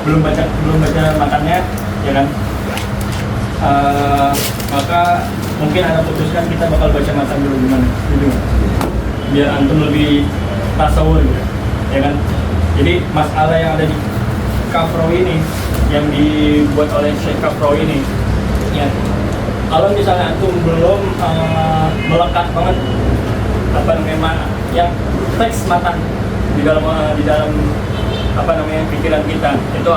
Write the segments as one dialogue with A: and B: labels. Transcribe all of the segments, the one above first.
A: belum baca matannya, ya kan? Maka mungkin Anda putuskan kita bakal baca matan dulu, gimana? Gitu, biar antum lebih tasawur gitu, ya kan? Jadi masalah yang ada di Kafrawi ini, yang dibuat oleh Syekh Kafrawi ini, ya, kalau misalnya antum belum melekat banget apa namanya yang teks matan di dalam apa namanya pikiran kita, itu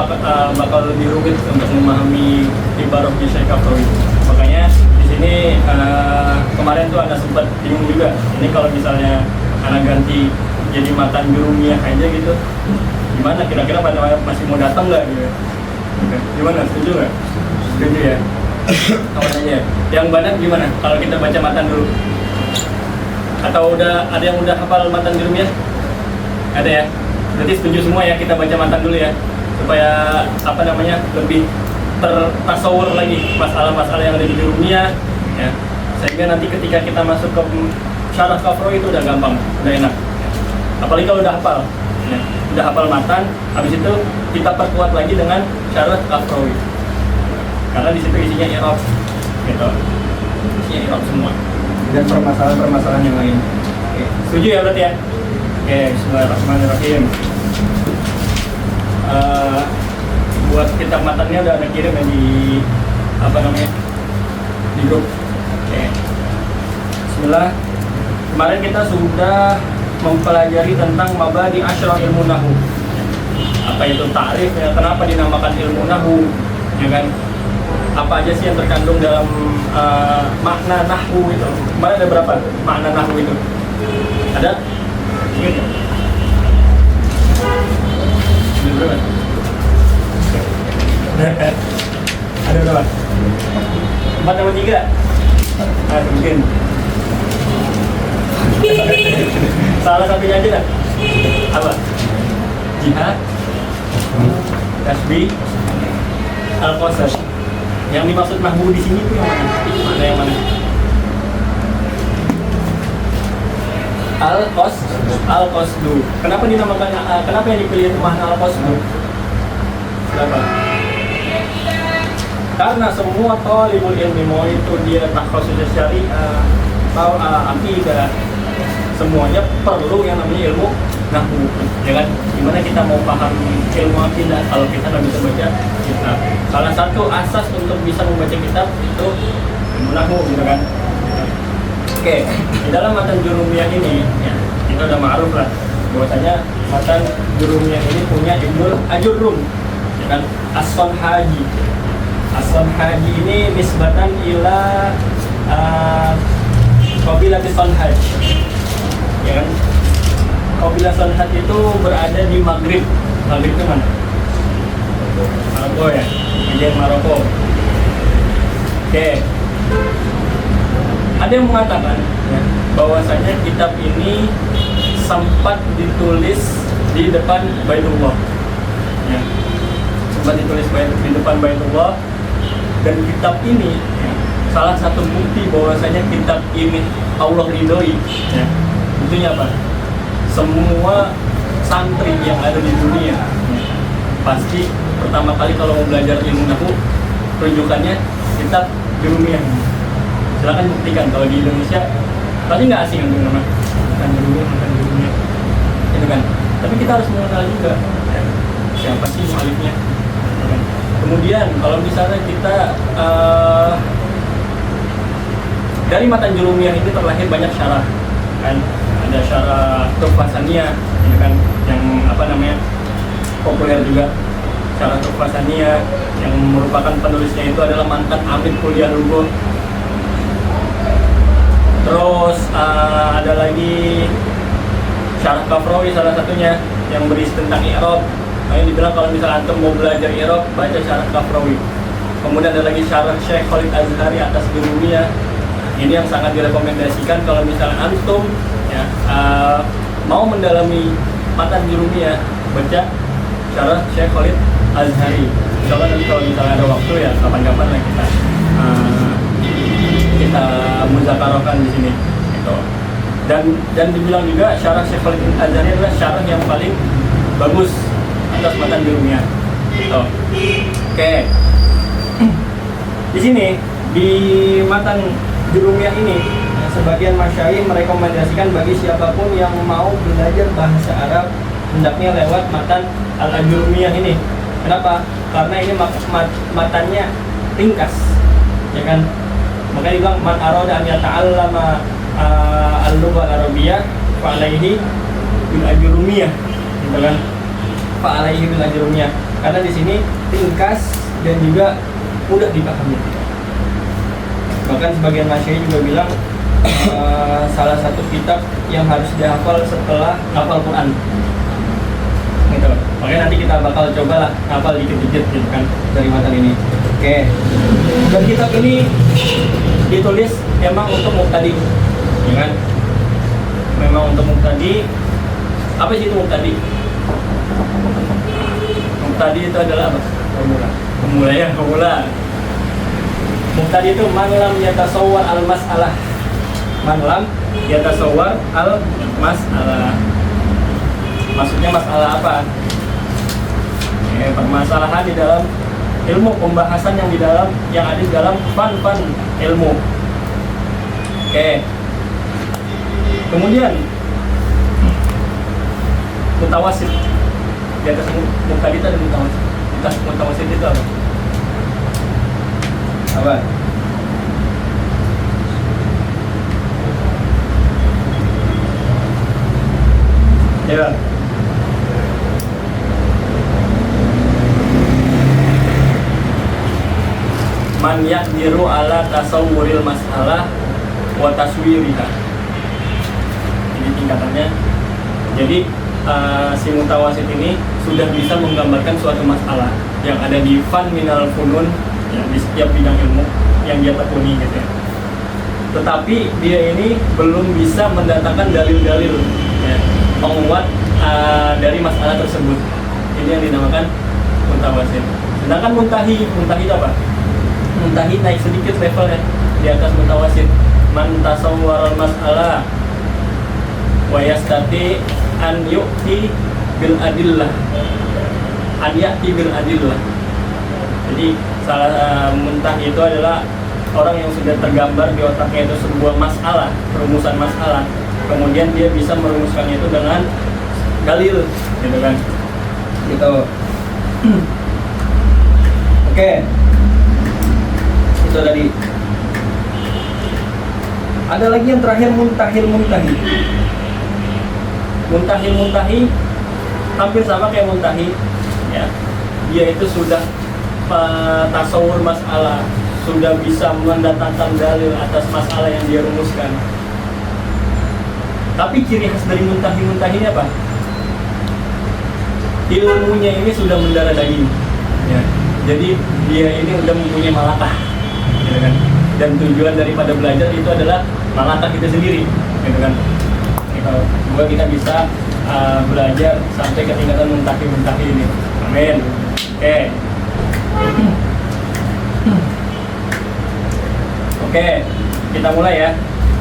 A: bakal lebih rumit untuk memahami ibarat di Syekh Kafrawi. Makanya di sini kemarin tuh Anda sempat bingung juga. Ini kalau misalnya Anda ganti jadi matan jurumiyah aja gitu, gimana? Kira-kira pada masih mau datang nggak gitu? Gimana? Setuju nggak? Setuju ya. Kawan aja. Yang banyak gimana? Kalau kita baca matan dulu? Atau ada yang udah hafal matan jurumiyah? Ada ya? Berarti setuju semua ya, kita baca matan dulu ya, supaya apa namanya lebih tertasawur lagi masalah-masalah yang ada di jurumiyah ya, sehingga nanti ketika kita masuk ke syarah Kafrawi itu udah gampang, udah enak. Apalagi kalau udah hafal ya, udah hafal matan, habis itu kita perkuat lagi dengan syarah Kafrawi, karena di situ isinya i'rab gitu, isinya i'rab semua dan permasalahan-permasalahan yang lain. Oke. Setuju ya berarti ya? Oke, bismillahirrahmanirrahim. Buat kitab matannya udah ada kirim ya di apa namanya di grup. Oke. Bismillah. Kemarin kita sudah mempelajari tentang mabadi asyra ilmu nahwu. Apa itu ta'rif ya? Kenapa dinamakan ilmu nahwu? Ya kan? Apa aja sih yang terkandung dalam makna nahwu itu? Kemarin ada berapa makna nahwu itu? Ada? Gitu. Ada berapa? 4 atau 3? Mungkin. Salah satunya aja dah. Apa? Jihad, tasbih, al-qasas. Yang dimaksud nahwu di sini tuh yang mana? Mana yang mana? Al-qasdu. Kenapa dinamakan? Kenapa yang dipilih itu makna al-qasdu? Kenapa? Karena semua talibul ilmi, mau itu dia takhasus syariah atau akidah, semuanya perlu yang namanya ilmu nahwu, ya kan? Gimana kita mau paham ilmu akidah kalau kita nggak bisa baca kitab? Salah satu asas untuk bisa membaca kitab itu ilmu nahwu, gitu kan? Oke, di dalam matan jurumiyah ini, ya, kita udah ma'ruf lah bahwasanya matan jurumiyah ini punya Ibnul Ajurrum, ya kan? As-Sonhaji. As-Sonhaji ini nisbatan ila Qabilah Sonhaj, ya kan? Qabilah Sonhaj itu berada di Maghrib. Maghrib itu mana? Maroko ya, bagian Maroko. Oke. Ada yang mengatakan ya, bahwasanya kitab ini sempat ditulis di depan Baitullah, ya. Sempat ditulis di depan Baitullah, dan kitab ini ya, salah satu bukti bahwasanya kitab ini Allah ridhoi, ya. Buktinya apa? Semua santri yang ada di dunia ya, pasti pertama kali kalau mau belajar ilmu nahwu, rujukannya kitab jurumiyah. Silakan buktikan kalau di Indonesia pasti nggak asing untuk nama makan jurumiyah, itu kan. Tapi kita harus mengenal juga ya, siapa sih mu'alifnya. Kemudian kalau misalnya kita dari matan jurumiyah ini terlahir banyak syarah, kan? Ada syarah Tuhfah Saniyah, ya kan? Yang apa namanya populer juga, syarah Tuhfah Saniyah yang merupakan penulisnya itu adalah mantan Amir Kuliah Lugo. Terus ada lagi syarah Kafrawi salah satunya yang berisi tentang i'rab. Nah, yang dibilang kalau misalnya antum mau belajar i'rab, baca syarah Kafrawi. Kemudian ada lagi syarah Syekh Khalid Azhari atas jurumiyah. Ini yang sangat direkomendasikan kalau misalnya antum ya, mau mendalami matan jurumiyah, baca syarah Syekh Khalid Azhari. Insyaallah nanti kalau misalnya ada waktu ya kapan-kapan lah kita muzakarahkan di sini gitu. Dan dibilang juga syarah Syekh Khalid Azhari adalah syarah yang paling bagus atas matan jurumiyah. Gitu. Oke. Di sini di matan Jurumiyah ini, sebagian masyayikh merekomendasikan bagi siapapun yang mau belajar bahasa Arab hendaknya lewat matan Al-Ajurumiyah ini. Kenapa? Karena ini matannya ringkas, ya kan? Makanya dibilang man arada an yata'allama al-lugha al-arabiyyah fa alaihi bil ajrumiyah, gitu kan? Fa alaihi bil ajrumiyah. Karena di sini ringkas dan juga mudah dipahami. Bahkan sebagian masyayikh juga bilang salah satu kitab yang harus dihafal setelah hafal Quran. Gitu. Makanya nanti kita bakal cobalah hafal dikit-dikit gitu kan dari matan ini. Oke. Dan kitab ini ditulis emang untuk mubtadi, ya kan? Memang untuk mubtadi. Apa sih itu mubtadi? Mubtadi itu adalah apa? Pemula ya, pemula. Mubtadi itu man lam yatasawwar al-mas'alah. Man lam yatasawwar al-mas'alah. Maksudnya masalah apa? Permasalahan di dalam ilmu, pembahasan yang ada di dalam fan ilmu. Oke. Kemudian mutawasid. Di atas mubtadi itu ada mutawasid. Di atas mutawasid itu apa? Apa? Ya. Man yaqdiru ala tasawwuril mas'alah wa taswiriha. Ini tingkatannya. Jadi si mutawasid ini sudah bisa menggambarkan suatu masalah yang ada di fan minal funun, ya, di setiap bidang ilmu yang dia tekuni gitu ya. Tetapi dia ini belum bisa mendatangkan dalil-dalil, ya, penguat dari masalah tersebut. Ini yang dinamakan mutawasid. Sedangkan muntahi itu apa? Muntahi naik sedikit levelnya di atas mutawasid. Man tasawwara al-mas'alah wa yastati an yu'ti bil adillah. An ya'ti bil adillah. Jadi salah muntahi itu adalah orang yang sudah tergambar di otaknya itu sebuah masalah, perumusan masalah. Kemudian dia bisa merumuskannya itu dengan dalil, gitu kan? Gitu. Oke. Itu tadi. Ada lagi yang terakhir muntahi. Muntahi hampir sama kayak muntahi, ya. Dia itu sudah tasawur masalah, sudah bisa mendatangkan dalil atas masalah yang dia rumuskan. Tapi ciri khas dari muntahi ini apa? Ilmunya ini sudah mendarah daging, ya. Jadi dia ini udah mempunyai malakah, gitu kan? Dan tujuan daripada belajar itu adalah malakah kita sendiri, gitu kan? Semoga kita bisa belajar sampai ke tingkatan muntahi ini. Amin. Oke. Oke, kita mulai ya.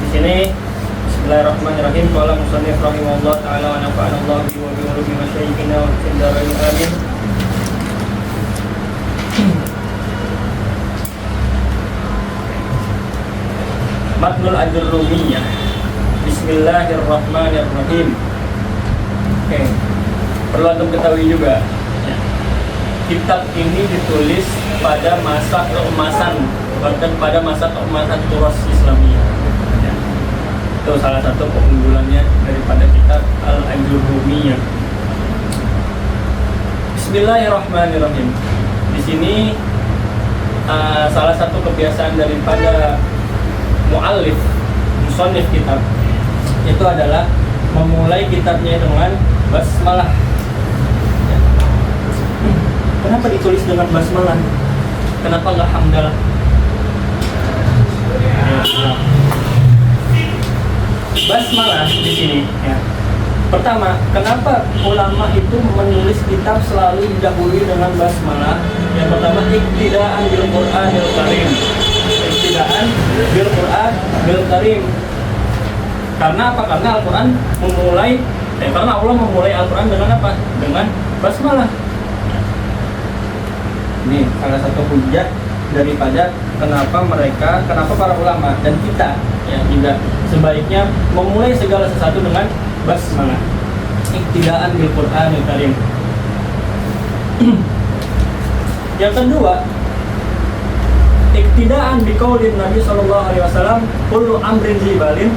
A: Di sini Bismillahirrahmanirrahim. Qala musannif rahimahullah taala wa nafa'ana Allah bihi wa bi ulumi masyayikhina wa bidarain amin. Matnul Ajurumiyah. Bismillahirrahmanirrahim. Oke. Perlu antum ketahui juga, ya, kitab ini ditulis pada masa keemasan, bahkan pada masa keemasan turas Islamiyah. Ya. Itu salah satu keunggulannya daripada kitab Al-Ajurumiyah. Bismillahirrahmanirrahim. Di sini salah satu kebiasaan daripada muallif, musannif kitab itu adalah memulai kitabnya dengan basmalah. Ya. Kenapa ditulis dengan basmalah? Kenapa nggak hamdalah? Basmalah di sini. Ya. Pertama, kenapa ulama itu menulis kitab selalu didahului dengan basmalah? Yang pertama, iktidaan bil Qur'anil Karim. Iktidaan bil Qur'anil Karim. Karena apa? Karena Al-Quran karena Allah memulai Al-Quran dengan apa? Dengan basmalah. Ini salah satu hujah daripada kenapa para ulama dan kita ya juga sebaiknya memulai segala sesuatu dengan basmalah. Iktidaan bil Qur'anil Karim. Yang kedua, iktidaan bi qaulin Nabi sallallahu alaihi wasallam, kullu amrin zibalin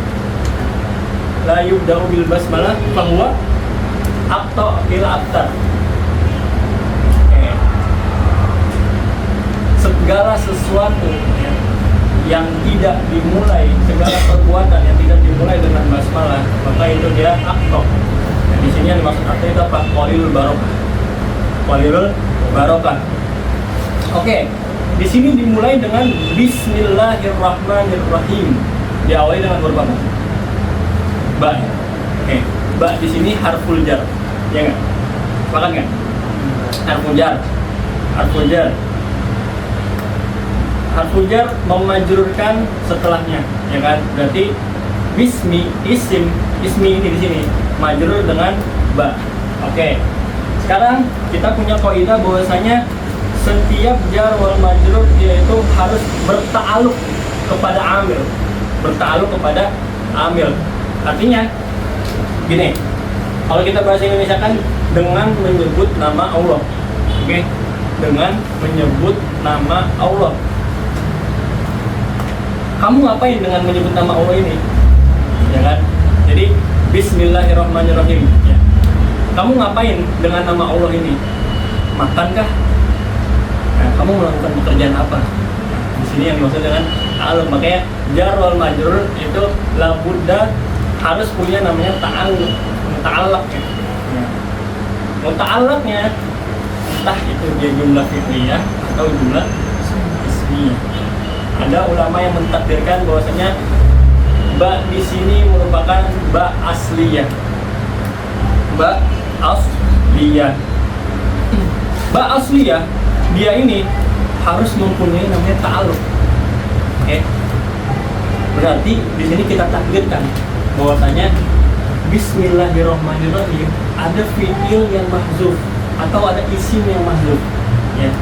A: la yubda'u bil basmalah fa huwa aqta il abtar. Segala sesuatu ya, yang tidak dimulai, segala perbuatan yang tidak dimulai dengan basmalah, maka itu dia aqta. Di sini yang dimaksud artinya itu apa? Qalilul barokah. Qalilul barokah. Oke, di sini dimulai dengan Bismillahirrahmanirrahim. Diawali dengan huruf apa? Ba. Oke, ba di sini harful jar. Ya nggak? Sepakat nggak? Harful jar. Harful jar. Harful jar memajrurkan setelahnya, ya kan? Berarti bismi ismi ini di sini majrur dengan ba. Oke. Sekarang kita punya kaidah bahwasanya setiap jar wal majrur yaitu harus berta'alluq kepada amil. Berta'alluq kepada amil. Artinya gini. Kalau kita bahasa Indonesia kan dengan menyebut nama Allah. Oke. Dengan menyebut nama Allah. Kamu ngapain dengan menyebut nama Allah ini? Ya kan? Jadi Bismillahirrahmanirrahim ya. Kamu ngapain dengan nama Allah ini? Makankah? Nah, kamu melakukan pekerjaan apa? Di sini yang dimaksud dengan ta'alluq. Makanya jar wal majrur itu labudda harus punya namanya ta'alluq. Ta'alluq ya. Ta'alluqnya entah itu dia jumlah fi'liyah atau jumlah ismiyah. Ada ulama yang mentakdirkan bahwasanya ba di sini merupakan ba asliyah. Ba asliyah. Ba asliyah dia ini harus mempunyai namanya ta'alluq. Oke. Berarti di sini kita takdirkan bahwasanya Bismillahirrahmanirrahim ada fi'il yang mahzuf atau ada isim yang mahzuf. Ya.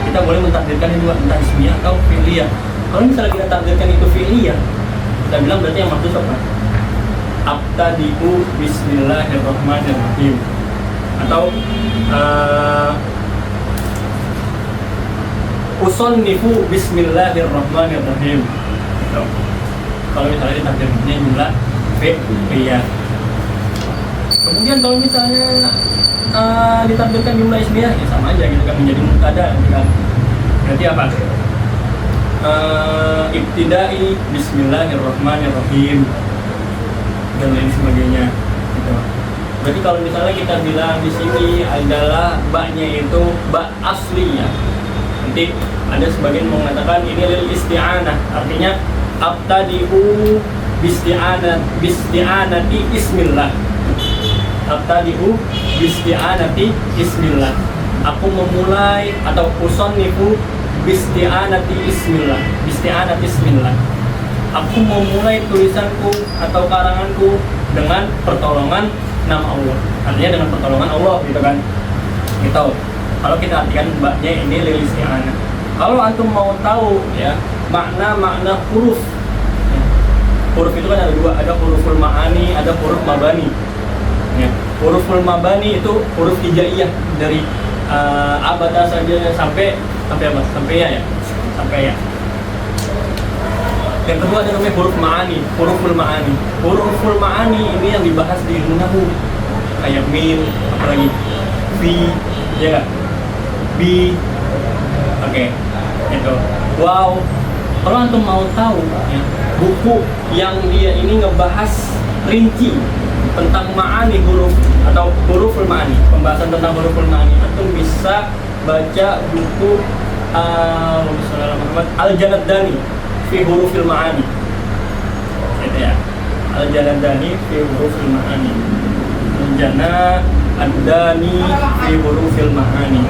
A: Kita boleh mentakdirkan itu entah ismiyah atau fi'liyah. Kalau misalnya kita takdirkan itu fi'liyah, kita bilang berarti yang maksud apa? Abtadi'u Bismillahirrahmanirrahim. Atau usannifu Bismillahirrahmanirrahim. Gitu. Kalau misalnya ditakdirkannya jumlah fi'liyah. Kemudian kalau misalnya ditakdirkan jumlah ismiyah, ya sama aja gitu kan, menjadi mubtada kan. Berarti apa? Ibtidai Bismillahirrahmanirrahim dan lain sebagainya gitu. Berarti kalau misalnya kita bilang di sini adalah ba-nya itu ba asli ya. Nanti ada sebagian mengatakan ini lil isti'anah, artinya abtadi'u bisti'anati ismillah. Abtadi'u bisti'anati ismillah. Aku memulai atau usannifu bisti'anati ismillah. Bisti'anati ismillah. Aku memulai tulisanku atau karanganku dengan pertolongan nama Allah. Artinya dengan pertolongan Allah gitu kan. Gitu. Kalau kita artikan mbaknya ini lil isti'anah. Kalau antum mau tahu ya makna huruf. Ya. Huruf itu kan ada dua, ada huruful ma'ani, ada huruf mabani. Ya. Huruful mabani itu huruf hijaiyah dari abada saja sampai apa? Sampai ya. Sampai ya. Yang kedua ada namanya huruf ma'ani, huruful ma'ani. Huruful ma'ani ini yang dibahas di ilmu nahwu. Kayak min, apalagi fi, ya enggak? Bi. Oke. Itu. Wow. Kalau antum mau tahu ya, buku yang dia ini ngebahas rinci tentang ma'ani huruf atau huruful ma'ani, pembahasan tentang huruful ma'ani, antum bisa baca buku Al-Janaddani fi hurufil ma'ani. Gitu ya. Al-Janaddani fi hurufil ma'ani. Al-Janaddani fi hurufil ma'ani.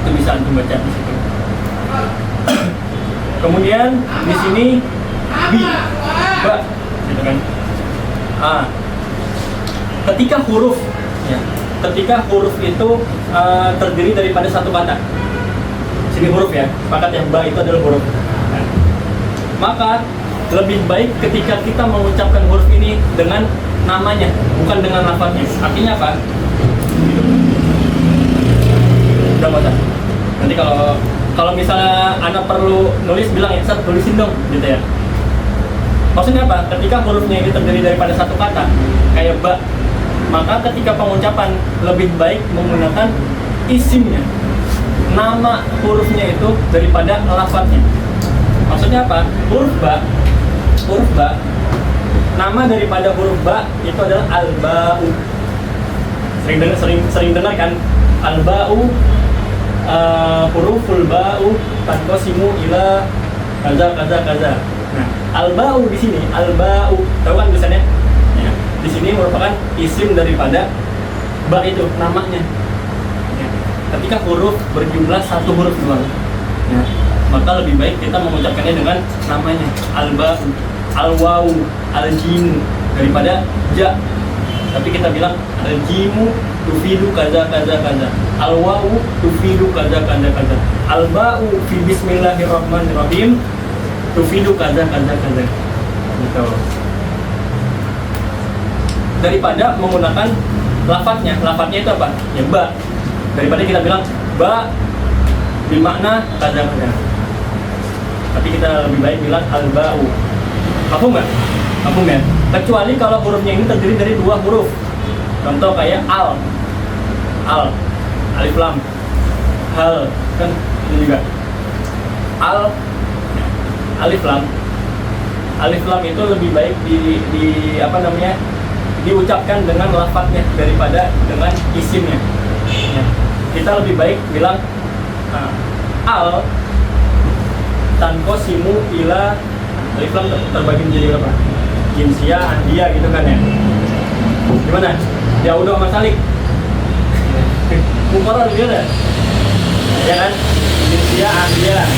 A: Itu bisa antum baca di situ. Kemudian di sini bi, ba, gitu kan. Ketika huruf ya, ketika huruf itu terdiri daripada satu kata. sini huruf ya, sepakat ya, ba itu adalah huruf. Nah, maka lebih baik ketika kita mengucapkan huruf ini dengan namanya, bukan dengan lafadznya. Artinya apa? Udah nggak usah. Nanti kalau misalnya Anda perlu nulis, bilang ya, Ustaz, tulisin dong, gitu ya. Maksudnya apa? Ketika hurufnya ini terdiri daripada satu kata, kayak ba, maka ketika pengucapan lebih baik menggunakan isimnya, nama hurufnya itu daripada lafadznya. Maksudnya apa? Huruf ba, nama daripada huruf ba itu adalah al-ba'u. Sering dengar kan? Al-ba'u, huruful ba'u tanqasimu ila kaza. Nah, al-ba'u di sini, al-ba'u, tahu kan tulisannya? Ya, di sini merupakan isim daripada ba itu, namanya. Ya, ketika huruf berjumlah satu huruf doang, ya, maka lebih baik kita mengucapkannya dengan namanya, al-ba'u, al-wawu, al-jimu daripada ja. Tapi kita bilang al-jimu tufidu kaza, al-wawu tufidu kaza, al-ba'u fi bismillahirrahmanirrahim tufidu kaza. Gitu. Daripada menggunakan lafadznya itu apa? Ya ba. Daripada kita bilang ba bermakna kaza. Tapi kita lebih baik bilang al-ba'u. Paham nggak? Paham ya? Kecuali kalau hurufnya ini terdiri dari dua huruf. Contoh kayak alif lam, hal, kan ini juga alif lam itu lebih baik diucapkan dengan lafadznya daripada dengan isimnya. Ya. Kita lebih baik bilang al tanqasimu ila, alif lam terbagi menjadi berapa? Jinsiyah, andiyah gitu kan ya. Gimana? Ya udah sama salik. Mukarrar gitu ya. Ya kan? Jinsiyah, andiyah.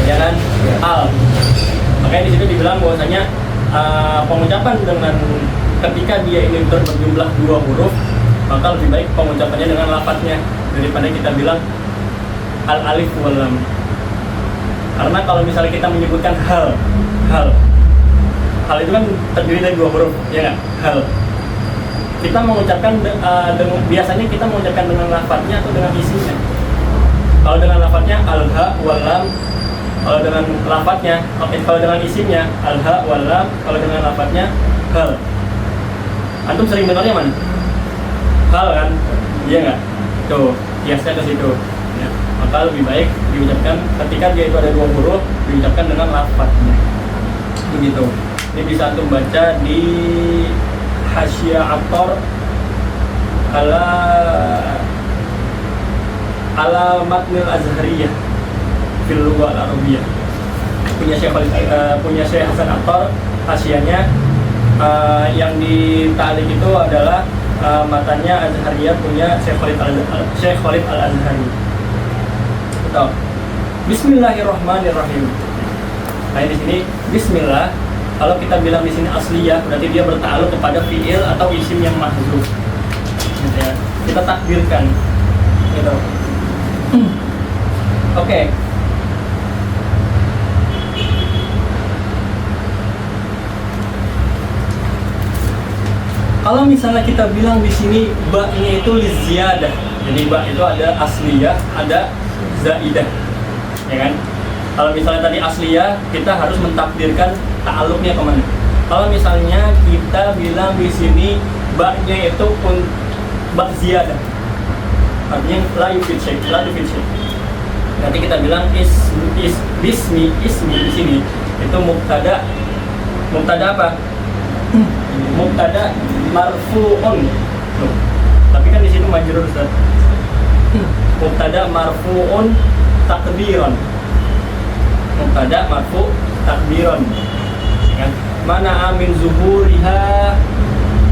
A: Ya kan? Al. Makanya di situ dibilang bahwasanya pengucapan dengan ketika dia ini berjumlah dua huruf, maka lebih baik pengucapannya dengan lafadznya daripada kita bilang al alif wal lam. Karena kalau misalnya kita menyebutkan hal itu kan terdiri dari dua huruf, ya nggak? Hal. Kita mengucapkan biasanya kita mengucapkan dengan lafadznya atau dengan isinya. Kalau dengan lafadznya al-ha wal lam, kalau dengan lafadznya, kalau dengan isimnya al-ha wal lam, kalau dengan lafadznya hal. Antum sering dengarnya mana? Hal kan? Iya nggak? Tuh, kiasnya ke situ. Ya. Maka lebih baik diucapkan ketika dia itu ada dua huruf, diucapkan dengan lafadznya. Begitu. Ini bisa antum baca di Hasyiah Attar ala matnil azhariyah fil lughah al-arabiyyah, punya Syekh Hasan Attar. Hasyiahnya yang di ta'liq itu adalah matanya Azhariyah punya Syekh Khalid Al-Azhari. Betul. Bismillahirrahmanirrahim. Nah, di sini bismillah, kalau kita bilang di sini asliyah berarti dia bertakluk kepada fiil atau isim yang mahdzuf. Gitu ya. Kita takdirkan. Gitu. Oke. Kalau misalnya kita bilang di sini ba-nya itu liziyadah, jadi ba itu ada asliyah, ada zaidah, ya kan? Kalau misalnya tadi asliyah, kita harus mentakdirkan ta'alluqnya kemana. Kalau misalnya kita bilang di sini ba-nya itu ba ziyadah, artinya la yufid syai'. Nanti kita bilang bismi di sini itu mubtada apa? Mubtada marfu'un. Tapi kan di situ majrur, Ustaz. Mubtada marfu'un takdiran. Mubtada marfu' takdiran. Ya kan? Mana amin zuhuriha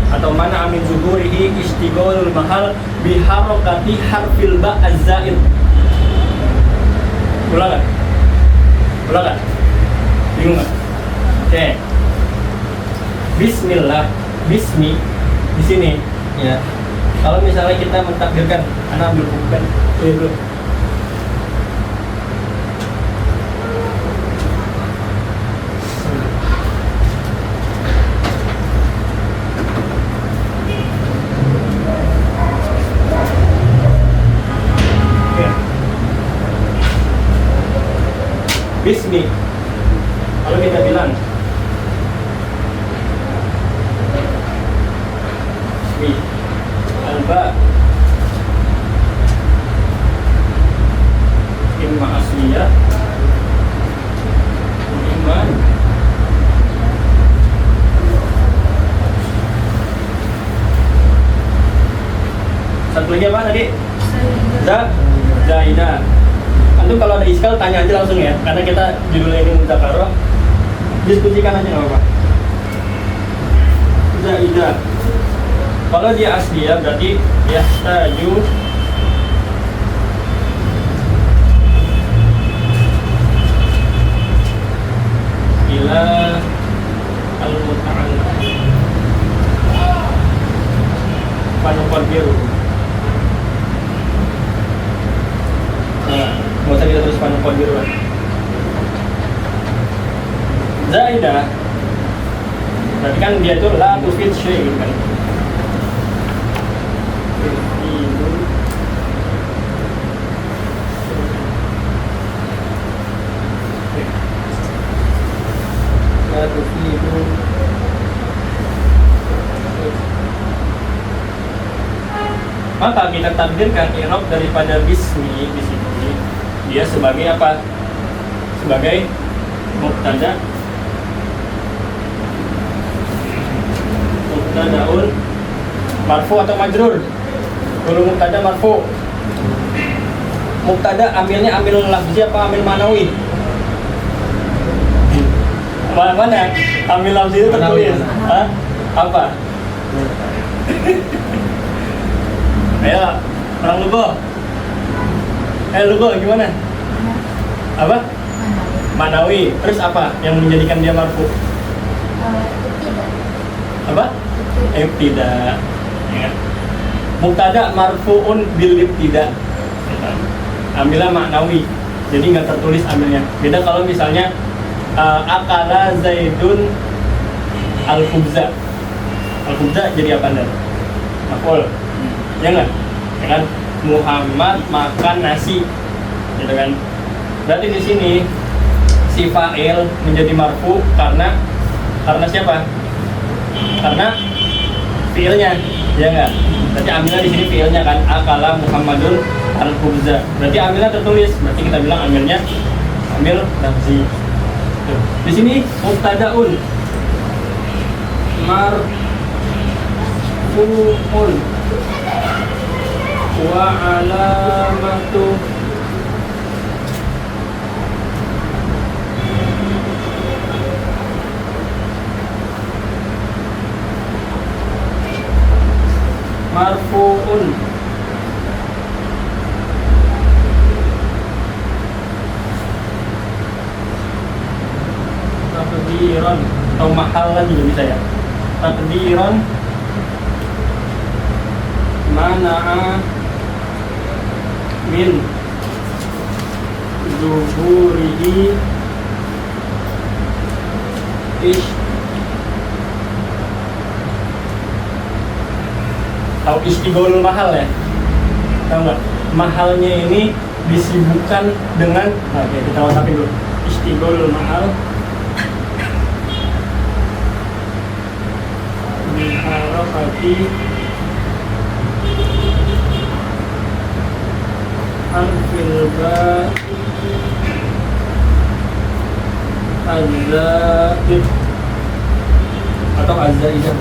A: atau mana amin zuhurihi istighalul mahal bi harakati harfil ba az-zaid. Ulang enggak? Bingung enggak? Oke. Bismillah, bismi di sini ya. Kalau misalnya kita mentakdirkan, anak ambil bukan dulu. Oke. Bismi. Kalau kita bilang Bismi alba imma asliyah imma satu lagi apa tadi? Zaidah. Antum kalau ada iskal tanya aja langsung ya, karena kita judulnya ini mudzakarah, diskusikan aja nggak apa-apa. Zaidah. Kalau dia asliyah berarti yahtaju ila al-muta'alliq panuqaddiru. Nggak usah kita terus panuqaddiru. Zaidah berarti kan dia itu la tufid syai' gitu kan. La tufidu maka kita takdirkan i'rab daripada bismi di sini dia sebagai apa? Sebagai mubtada mubtadaun marfu atau majrur. Kalau mubtada marfu, mubtada amilnya amil lafzi apa amil manawi? Mana? Amil lafzi itu tertulis. Hah? Apa? Ayo, orang Lugo. Lugo gimana? Apa? Manawi. Terus apa yang menjadikan dia marfu? Apa? Ibtida. Ya. Mubtada marfuun bil ibtida. Amilnya maknawi. Jadi nggak tertulis amilnya. Beda kalau misalnya akala Zaidun al-khubza. Al-khubza jadi apa Anda? Maf'ul. Ya nggak? Ya kan? Muhammad makan nasi. Gitu kan? Berarti di sini si fa'il menjadi marfu karena siapa? Karena fiilnya, ya nggak? Berarti amilnya di sini fiilnya kan akala Muhammadun al-khubza. Berarti amilnya tertulis. Berarti kita bilang amilnya amil lafzi. Di sini mubtadaun marfuun wa alamatu marfuun takdiran atau mahalan juga bisa ya. Takdiran mana'a min zuhurihi ish atau istigholul mahal ya, tahu nggak? Mahalnya ini disibukkan dengan, oke kita wasapin dulu. Istigholul mahal biharokati harfil ba azzaid atau azzaidah.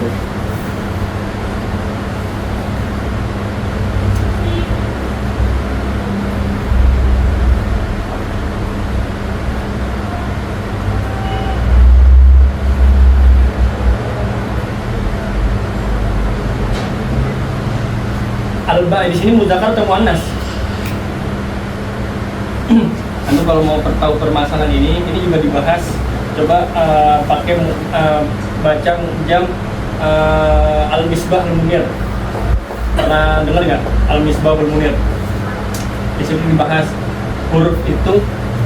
A: Alba di sini muzakkar atau muannas? Anda kalau mau tahu permasalahan ini juga dibahas. Coba pakai baca jam Al-Misbah Al-Munir. Pernah dengar nggak Al-Misbah Al-Munir? Di sini dibahas huruf itu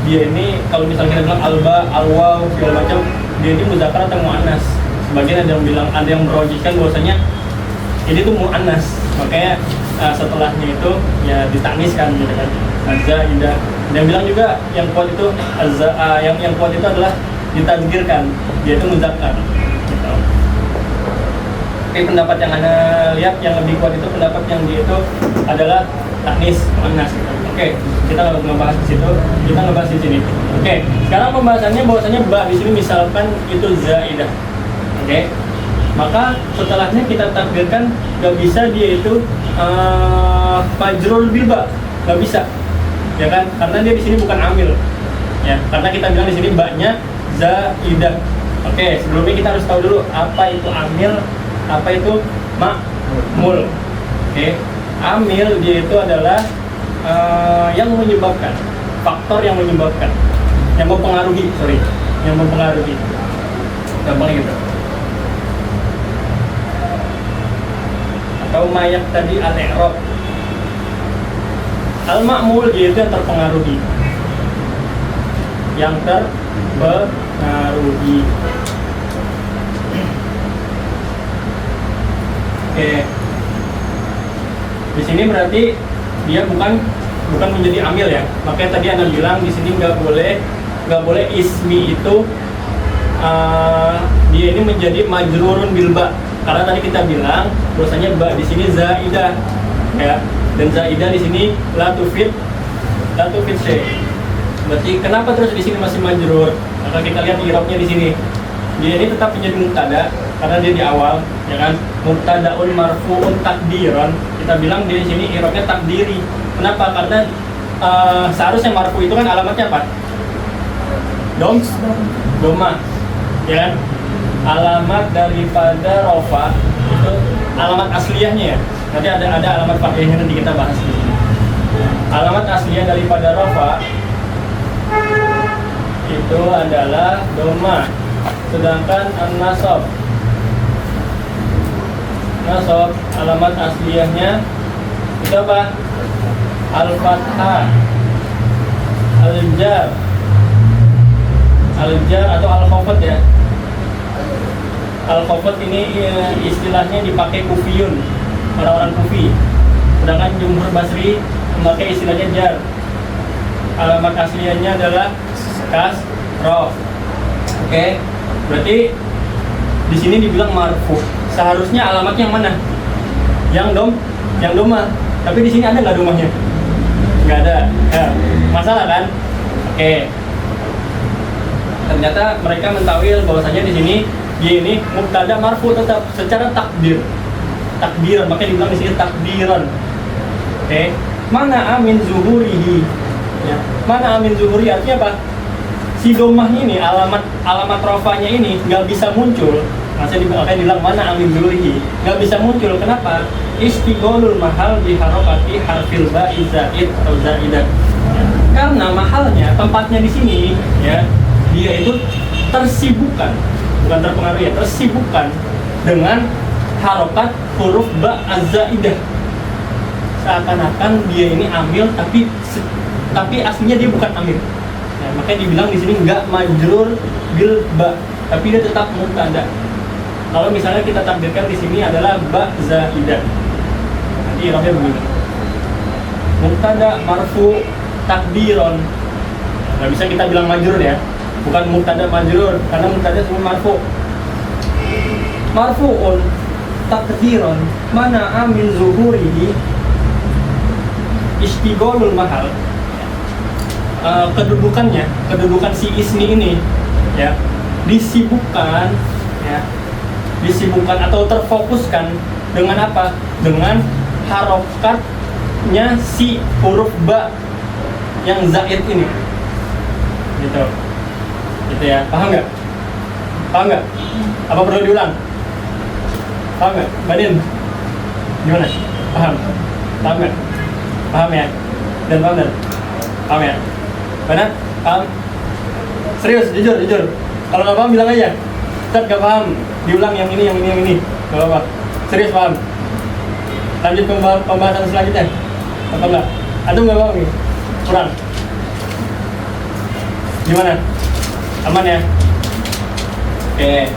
A: dia ini kalau misalnya kita bilang alba, alwaw segala macam, dia ini muzakkar atau muannas. Sebagian ada yang bilang, ada yang merojihkan bahwasanya ini tuh muannas. Makanya setelahnya itu ya ditaniskan gitu kan. Az-zaidah. Yang bilang juga yang kuat itu yang kuat itu adalah ditadgirkan, dia itu muzakkar. Gitu. Tapi pendapat yang Anda lihat yang lebih kuat itu pendapat yang dia itu adalah taknis, muannas. Gitu. Oke, kita nggak ngebahas di situ, kita ngebahas di sini. Oke, sekarang pembahasannya bahwasanya ba di sini misalkan itu zaidah. Oke, maka setelahnya kita takdirkan nggak bisa dia itu majrur bil ba, nggak bisa, ya kan? Karena dia di sini bukan amil, ya. Karena kita bilang di sini ba-nya zaidah. Oke, sebelumnya kita harus tahu dulu apa itu amil, apa itu ma'mul. Oke, amil dia itu adalah yang menyebabkan, faktor yang menyebabkan, yang mempengaruhi, gampang gitu. Atau mayak tadi al-i'rab. Al-ma'mul dia itu yang terpengaruhi, Oke. Di sini berarti dia bukan menjadi amil ya. Makanya tadi Anda bilang di sini nggak boleh ismi itu dia ini menjadi majrurun bil ba. Karena tadi kita bilang bahwasanya ba di sini zaidah ya. Dan zaidah di sini la tufid syai'. Berarti kenapa terus di sini masih majrur? Maka kita lihat i'rabnya di sini. Dia ini tetap menjadi mubtada karena dia di awal, ya kan? Mubtadaun marfu'un takdiran. Kita bilang di sini i'rabnya takdiri. Kenapa? Karena seharusnya marfu itu kan alamatnya apa? Doma, ya kan? Alamat daripada rofa itu alamat asliyahnya ya. Nanti ada alamat fathahnya nanti kita bahas di sini. Alamat asliyah daripada rofa itu adalah doma. Sedangkan an-nasab alamat asliyahnya itu apa? Al-fathah, al-jar atau al-khafat ya. Al-khafat ini istilahnya dipakai kufiyun, orang-orang kufi. Sedangkan jumhur basri memakai istilahnya jar. Alamat asliyahnya adalah kasroh. Oke, berarti di sini dibilang marfu. Seharusnya alamatnya yang mana? Yang doma. Tapi di sini ada nggak domanya? Nggak ada. Ya, masalah kan? Oke. Ternyata mereka mentawil bahwasanya di sini dia ini mubtada marfu tetap secara takdiran, makanya dibilang di sini takdiran. Oke. Mana amin zuhurihi? Ya. Mana amin zuhuri artinya apa? Si domah ini alamat rofanya ini nggak bisa muncul. Makanya dibilang mana amin zuhurihi nggak bisa muncul. Kenapa? Istigholul mahal biharokati harfil ba'i zaid atau zaidah. Ya. Karena mahalnya tempatnya di sini ya, dia itu tersibukkan, bukan terpengaruh ya, tersibukkan dengan harokat huruf ba az-zaidah. Seakan-akan dia ini amil tapi aslinya dia bukan amil. Nah, makanya dibilang di sini nggak majrur bil ba, tapi dia tetap mubtada. Kalau misalnya kita takdirkan di sini adalah ba zaidah, nanti i'rabnya begini. Mubtada marfu takdiron. Nggak bisa kita bilang majrur ya, bukan mubtada majrur karena mubtada semua marfu. Marfu'un takdiron mana amin zuhurihi istigholul mahal. Kedudukan si ismi ini ya disibukkan atau terfokuskan dengan apa? Dengan harokatnya si huruf ba yang zaid ini, gitu ya. Paham nggak? Apa perlu diulang? Paham nggak, Badin? Gimana? Paham nggak? Paham ya? Dan paham ya? Benar? Paham? Serius, jujur. Kalau nggak paham bilang aja. Ustaz nggak paham, diulang yang ini. Nggak apa-apa. Serius paham? Lanjut ke pembahasan selanjutnya. Atau nggak? Atau nggak paham nih? Kurang? Gimana? Aman ya? Oke.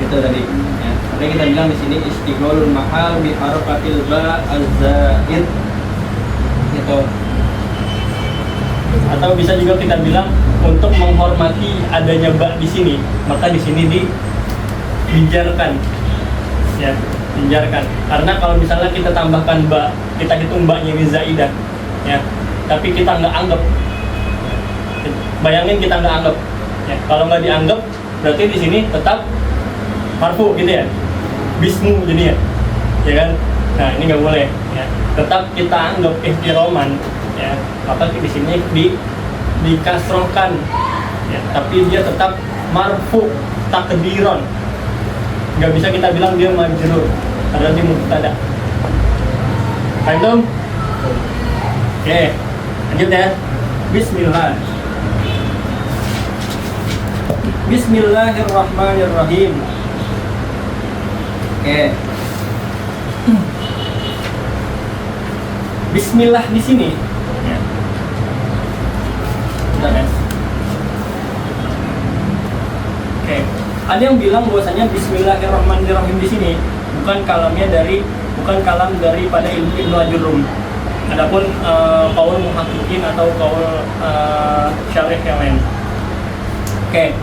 A: Gitu tadi. Ya. Karena kita bilang di sini istigholul mahal bi harokatil ba az-zaid. Gitu. Atau bisa juga kita bilang untuk menghormati adanya ba di sini, maka di sini dijarkan, ya, dijarkan. Karena kalau misalnya kita tambahkan ba, kita hitung ba-nya ini zaidah, ya, tapi kita nggak anggap. Bayangin kita nggak anggap, ya. Kalau nggak dianggap, berarti di sini tetap marfu gitu ya, bismu jadi ya kan. Nah ini nggak boleh, ya. Tetap kita anggap ihtiroman, ya, maka di sini dikasrohkan, ya, tapi dia tetap marfu takdiron. Nggak bisa kita bilang dia majrur karena dia mubtada. Paham dong? Oke, lanjut ya. Bismillah. Bismillahirrahmanirrahim. Oke. Bismillah di sini. Ya. Bentar ya. Oke. Ada yang bilang bahwasanya Bismillahirrahmanirrahim di sini bukan kalam daripada Ibnu Ajurrum. Adapun qaul muhaqqiqin atau qaul syarih yang lain. Oke.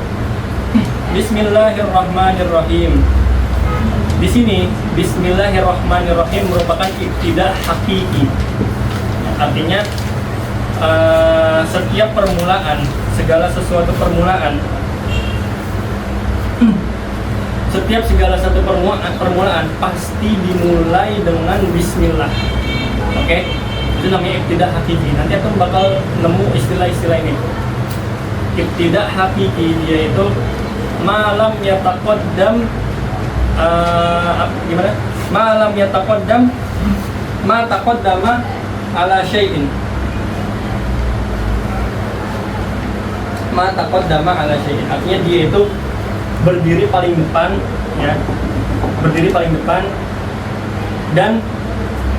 A: Bismillahirrahmanirrahim. Di sini Bismillahirrahmanirrahim merupakan ibtida hakiki. Artinya setiap permulaan, segala sesuatu permulaan, segala satu permulaan pasti dimulai dengan Bismillah. Oke? Itu namanya ibtida hakiki. Nanti aku bakal nemu istilah-istilah ini. Ibtida hakiki dia itu malam yataqaddam gimana? Malam yataqaddam ma taqaddama ala syai'in. Ma taqaddama ala syai'in. Artinya dia itu berdiri paling depan, ya. Berdiri paling depan dan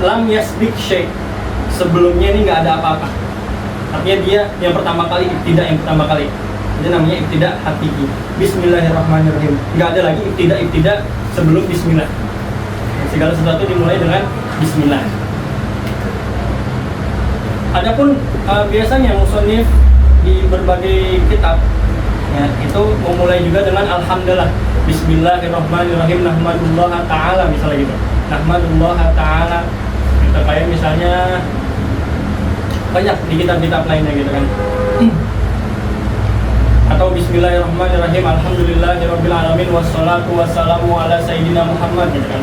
A: lam yasbiq syai'. Sebelumnya ini nggak ada apa-apa. Artinya dia yang pertama kali, ibtida yang pertama kali. Itu namanya ibtida hakiki. Bismillahirrahmanirrahim. Nggak ada lagi ibtida sebelum bismillah. Segala sesuatu dimulai dengan bismillah. Adapun biasanya musannif di berbagai kitab, ya, itu memulai juga dengan alhamdulillah. Bismillahirrahmanirrahim. Nahmadullah ta'ala misalnya gitu. Nahmadullah ta'ala. Gitu, kayak misalnya banyak di kitab-kitab lainnya gitu kan. Atau Bismillahirrahmanirrahim. Alhamdulillahirabbil alamin wassalatu wassalamu ala sayyidina Muhammad gitu kan.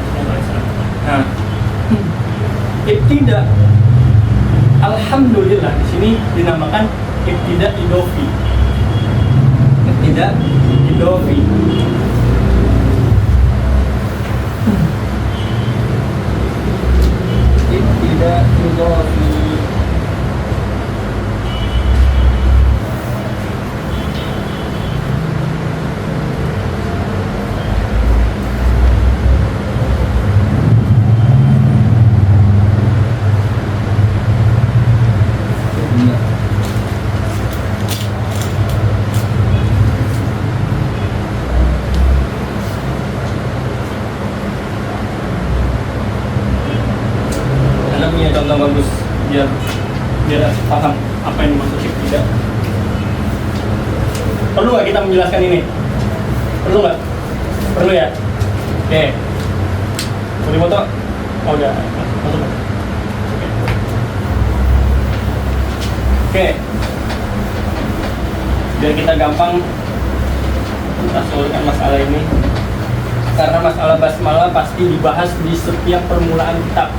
A: Nah, ibtida alhamdulillah di sini dinamakan ibtida idofi. Ibtida idofi. Ibtida idofi. Contoh bagus biar paham apa yang dimaksud ibtida. Perlu nggak kita menjelaskan ini? Perlu nggak? Perlu ya? Oke. Boleh foto? Oh udah. Masuk. Oke. Biar kita gampang menasawurkan masalah ini. Karena masalah basmalah pasti dibahas di setiap permulaan kitab.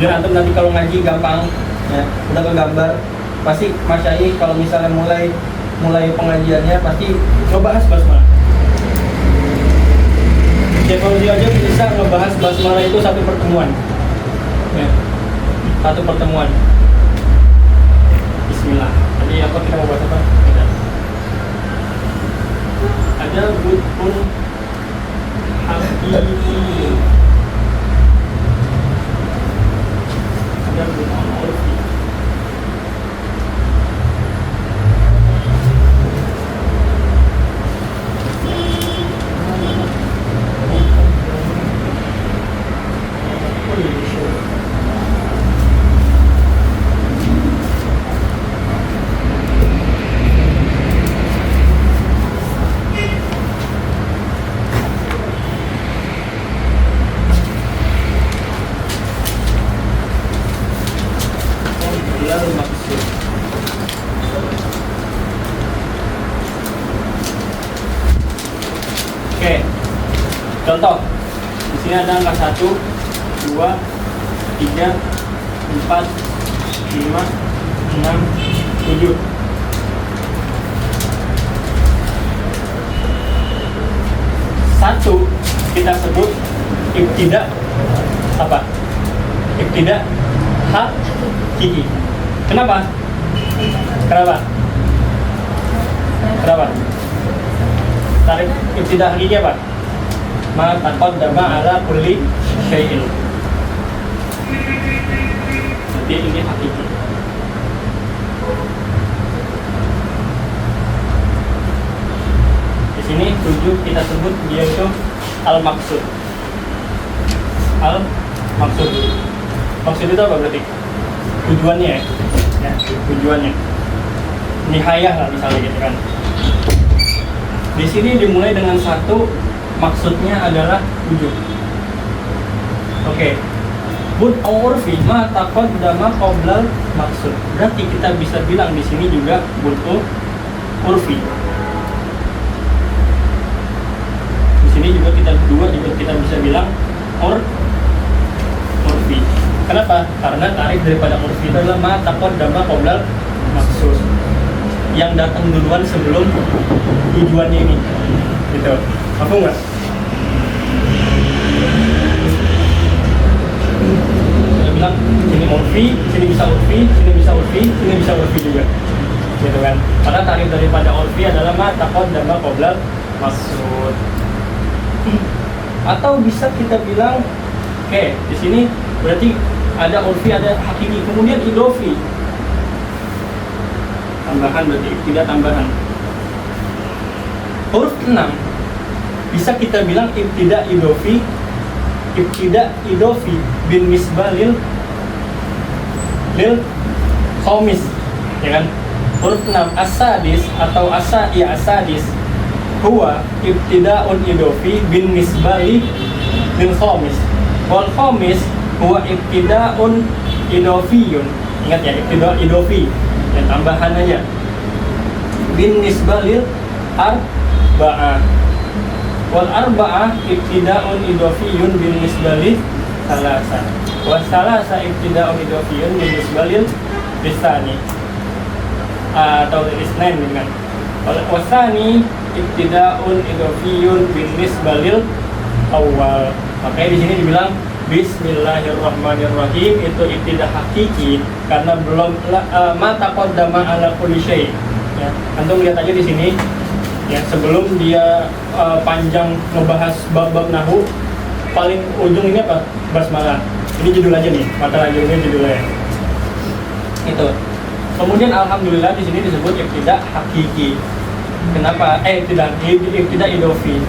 A: Biar antum nanti kalau ngaji gampang, ya, udah kegambar. Pasti masyayikh kalau misalnya mulai pengajiannya pasti ngebahas basmalah. Syekh aja bisa ngebahas basmalah itu satu pertemuan, ya, satu pertemuan. Bismillah. Tadi apa kita mau bahas apa? Ada bukun hakiki. Ada bukun urfi. qoblal maqsud. Oke, contoh di sini ada angka 1, 2, 3, 4, 5, 6, 7. Satu kita sebut ibtida apa? Ibtida hakiki. Kenapa? Kenapa? Kenapa? Tarif ibtida hakiki apa? Ma taqaddama ala kulli syai'in. Jadi ini hakiki. Di sini 7 kita sebut dia itu al-maqsud. Al-maqsud. Maksud itu apa berarti? Tujuannya ya, tujuannya. Nihayah lah misalnya gitu kan. Di sini dimulai dengan 1, maksudnya adalah 7. Oke. Bud urfi ma taqaddama qoblal maksud. Berarti kita bisa bilang di sini juga bud urfi. Di sini juga kita bisa bilang urfi. Kenapa? Karena tarif daripada urfi itu adalah ma taqaddama qoblal maksud. Yang datang duluan sebelum tujuannya ini. Gitu. Apa enggak? Bilang sini urfi, sini bisa urfi, sini bisa urfi, sini bisa urfi juga, gitu kan? Karena tarif daripada urfi adalah ma taqaddama qoblal maksud. Atau bisa kita bilang, oke, di sini berarti ada urfi, ada hakiki, kemudian idofi, tambahan berarti tidak tambahan. Huruf 6 bisa kita bilang ibtida idofi bin misbalil lil khomis, ya kan? Huruf 6 asadis atau asadis huwa ibtidaun idofi bin misbali lil khomis, wal khomis huwa ibtidaun idofiyun. Ingat ya, ibtida idofi yang tambahan aja, bin misbalil arba'ah, wal arba'ah ibtidaun idofiyun bin misbalil salasa, wasalasa ibtida'un idofiyun min nisbalil lisani atau lisnain dengan wasani ibtida'un idofiyun bin nisbalil awal. Makanya di sini dibilang Bismillahirrahmanirrahim, itu ibtida hakiki karena belum ma taqaddama ala kulli syai'. Ya, antum lihat aja di sini ya, sebelum dia panjang ngebahas bab-bab nahwu, paling ujung ini apa? Basmalah. Ini judul aja nih, mata lagi ini judulnya. Itu. Kemudian alhamdulillah di sini disebut ibtida hakiki. Kenapa? Tidak idofi.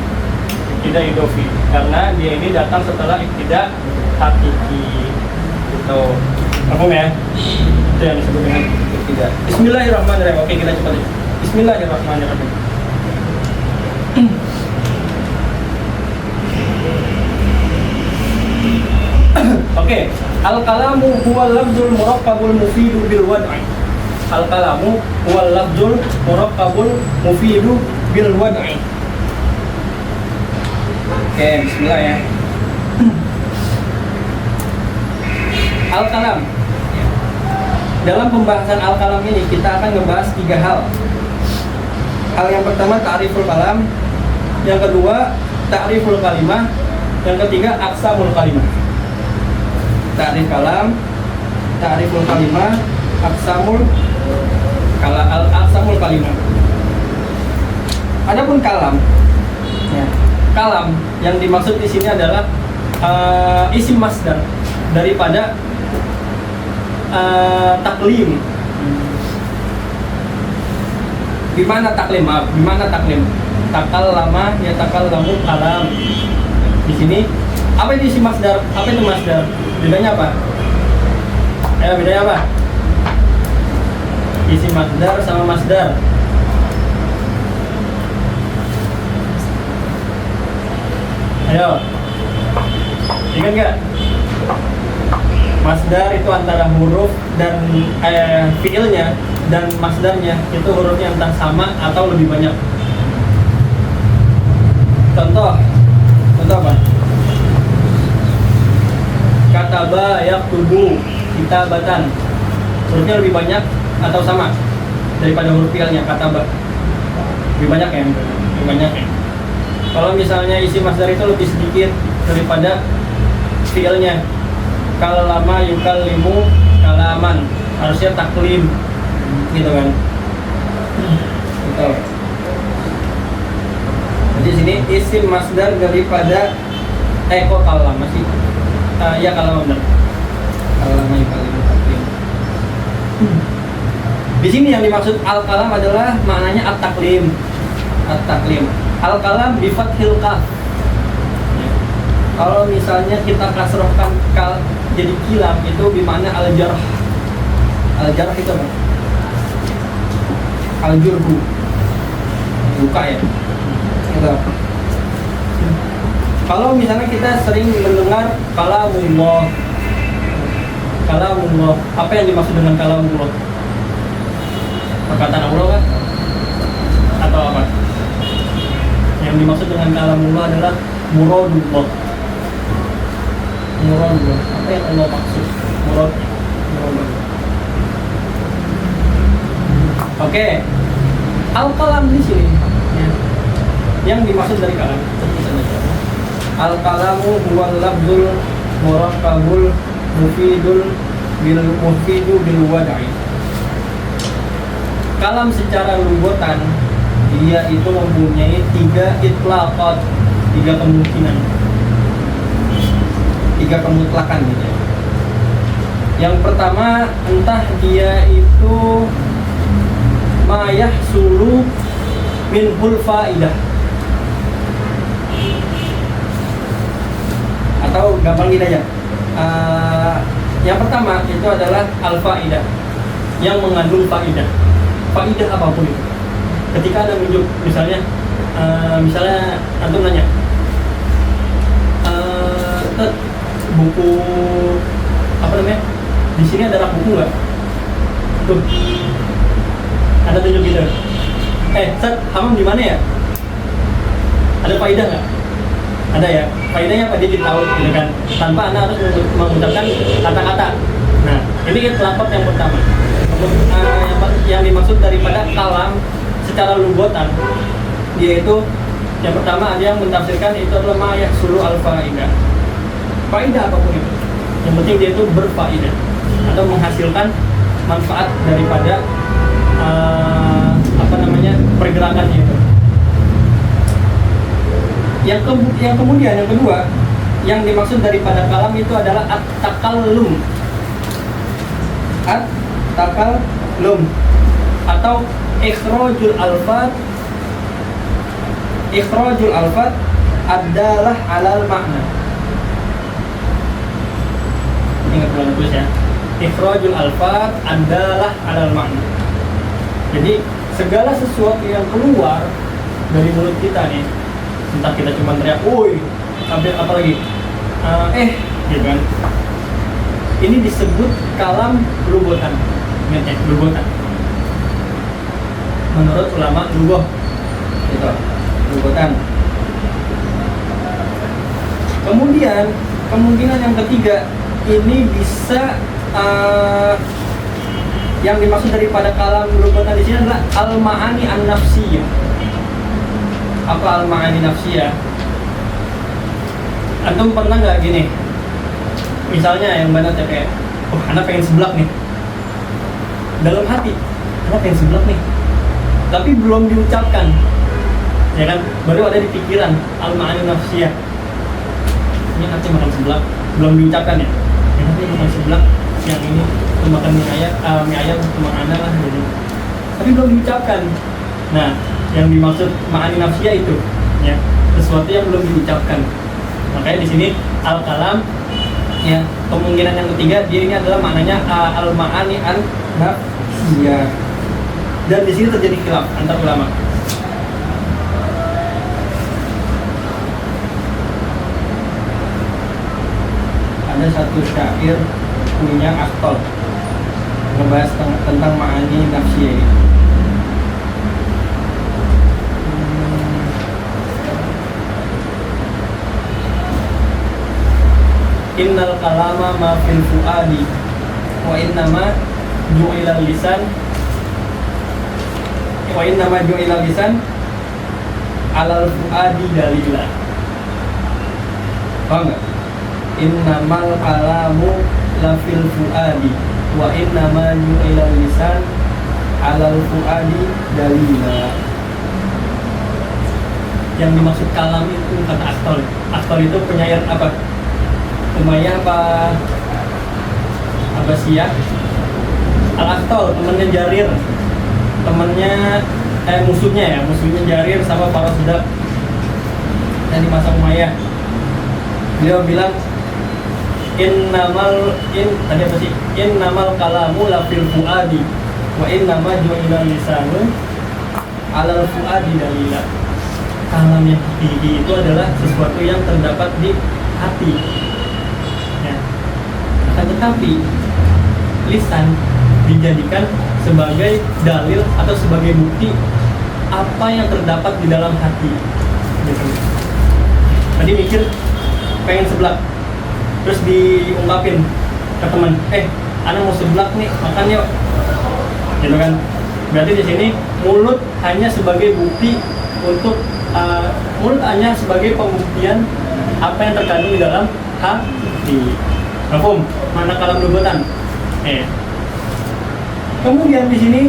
A: Ibtida idofi. Karena dia ini datang setelah ibtida hakiki. Gitu. Paham ya? Itu yang disebut dengan ibtida. Bismillahirrahmanirrahim. Oke, kita coba lihat. Bismillahirrahmanirrahim. Oke, al-kalamu huwa lafzul murakkabul mufidu bil wad'i. Al-kalamu huwa lafzul murakkabul mufidu bil wad'i. Oke, bismillah ya. Al-kalam. Dalam pembahasan al-kalam ini kita akan ngebahas 3 hal. Hal yang pertama ta'riful kalam, yang kedua ta'riful kalimah, yang ketiga aqsamul kalimah. Ta'rif kalam, ta'riful kalimah, aqsamul kalimah. Adapun kalam, ya, kalam yang dimaksud di sini adalah isim masdar daripada taklim. Gimana taklim? Gimana taklim? Takal lama ya takal lamu kalam. Di sini apa itu isim masdar? Apa itu masdar? Bedanya apa? Bedanya apa? Isim masdar sama masdar. Ayo, ingat nggak? Masdar itu antara huruf dan fiilnya dan masdarnya itu hurufnya entah sama atau lebih banyak. Contoh apa? Kataba yaktubu, kitabatan. Hurufnya lebih banyak atau sama daripada huruf fiilnya kataba? Lebih banyak ya? Lebih banyak ya? Kalau misalnya isi masdar itu lebih sedikit daripada fiilnya. Kalama yukallimu kalaman, harusnya taklim gitu kan. Gitu. Jadi sini isim masdar daripada kok kalam masih ya kalam benar. Kalama yukallimu taklim. Di sini yang dimaksud al-kalam adalah maknanya at-taklim. At-taklim. Al-kalam bi fathil kaf. Kalau misalnya kita kasrohkan kal jadi kilam itu bermakna al-jarh. Al-jarh itu apa? Al-jurhu. Buka ya. Gitu. Kalau misalnya kita sering mendengar kalamullah. Kalamullah. Apa yang dimaksud dengan kalamullah? Perkataan Allah kan? Atau apa? Yang dimaksud dengan kalamullah adalah muradullah. Muradullah. Apa yang Allah maksud? Muradullah. Oke. Al-kalam di sini. Ya. Yang dimaksud dari kalam. Al-kalamu huwal lafzul murakkabul mufidu bil wada'i. Kalam secara lughatan dia itu mempunyai 3 itlaqat, 3 kemungkinan, 3 kemutlakan gitu ya. Yang pertama, entah dia itu mayah sulu minhul faidah, atau gampang gini aja. Yang pertama itu adalah al-faidah, yang mengandung faidah. Faidah apapun itu. Ketika ada menunjuk, misalnya antum nanya, buku apa namanya? Di sini ada rak buku nggak? Tuh, ada tunjuk gitu. Set, hamam di mana ya? Ada faidah nggak? Ada ya. Faidahnya apa? Dia jadi tahu, gitu kan? Tanpa anda harus mengucapkan kata-kata. Nah, ini lapor yang pertama. Yang dimaksud daripada kalam secara lughatan, yaitu yang pertama ada yang mentafsirkan itu adalah mayah sulu al-faidah. Faidah apapun itu, yang penting dia itu berfaidah atau menghasilkan manfaat daripada pergerakan itu. Yang kemudian yang kedua, yang dimaksud daripada kalam itu adalah at-takallum. At-takallum atau ikhrajul alfat adalah alal makna. Ingat ulang terus ya. Ikhrajul alfat adalah alal makna. Jadi segala sesuatu yang keluar dari mulut kita nih, entah kita cuma teriak, "Woi," sampai apa lagi? Gitu kan. Ini disebut kalam lughatan. Ingat ya, lughatan. Menurut ulama lughah itu lughatan. Kemudian kemungkinan yang ketiga, ini bisa yang dimaksud daripada kalam lughatan di sini adalah al-ma'ani an-nafsiyah. Apa al-ma'ani nafsiyah? Antum pernah nggak gini? Misalnya yang banget ya kayak, anak pengen seblak nih. Dalam hati, anak pengen seblak nih. Tapi belum diucapkan, ya kan? Baru ada di pikiran al-ma'ani nafsiyah. Ini nanti makan seblak, belum diucapkan ya. Nanti makan seblak, yang ini untuk makan mie ayam untuk makan lah gitu. Tapi belum diucapkan. Nah, yang dimaksud ma'ani nafsiyah itu, ya, sesuatu yang belum diucapkan. Makanya di sini al-kalam, ya, kemungkinan yang ketiga dia ini adalah maknanya al-ma'ani an-nafsiyah. Dan di sini terjadi khilaf antar ulama. Ada satu syair
B: punya aktor ngebahas tentang ma'ani nafsiyah ini. Innal kalama ma fil fuadi wa innama ju'ilal lisan alal fuadi dalila. Paham nggak? Innamal kalamu la fil fuadi wa innama ju'ilal lisan alal fuadi dalila.
A: Yang dimaksud kalam itu kata aktor. Aktor itu penyair apa? Umayyah apa Siyah? Al-Aktor, temannya Jarir, musuhnya Jarir sama para sudak di masa Umayyah. Beliau bilang innamal kalamu la fil fuadi wa innama ju'ila lisanu alal fuadi dalila. Kalam yang hakiki itu adalah sesuatu yang terdapat di hati. Akan tetapi lisan dijadikan sebagai dalil atau sebagai bukti apa yang terdapat di dalam hati. Gitu. Tadi mikir pengen seblak, terus diungkapin ke teman, anak mau seblak nih, makan yuk. Gitu kan? Berarti di sini mulut hanya sebagai bukti untuk mulut hanya sebagai pembuktian apa yang terkandung di dalam hati. Mafhum? Mana kalam nubuatan? Kemudian di sini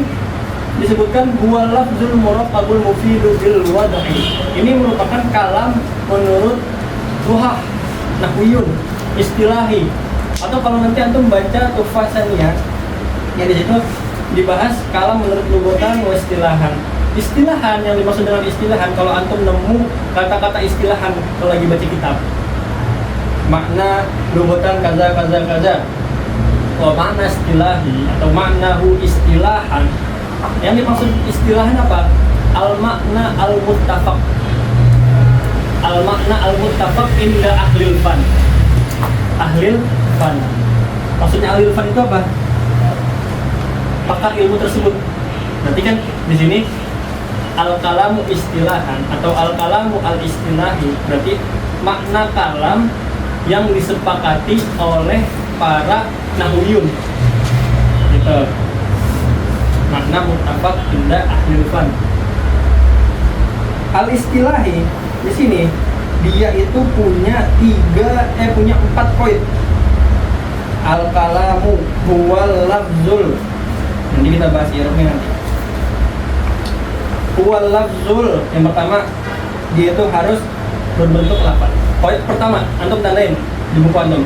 A: disebutkan huwa lafzul murakkabul mufidu bil wad'i. Ini merupakan kalam menurut ruhah, nahwiyun, istilahi. Atau kalau nanti antum baca Tuhfah Saniyah, yang di situ dibahas kalam menurut nubuatan wa istilahan. Istilahan yang dimaksud dengan istilahan, kalau antum nemu kata-kata istilahan kalau lagi baca kitab. Makna nubuatan kaza makna istilahi atau maknahu istilahan. Yang dimaksud istilahan apa? Al-makna al-muttafaq. Al-makna al-muttafaq inda ahlil fan. Ahlil fan. Maksudnya ahlil fan itu apa? Pakar ilmu tersebut. Berarti kan di sini al-kalamu istilahan atau al-kalamu al-istilahi, berarti makna kalam yang disepakati oleh para nahwiyun. Gitu. Makna muttafaq inda ahlil fan. Al-istilahi di sini dia itu punya 4 poin. Al-kalamu huwal lafzul. Nanti kita bahas irofnya nanti. Huwal lafzul, yang pertama dia itu harus berbentuk lafaz. Poin pertama, antum tandain di buku antum.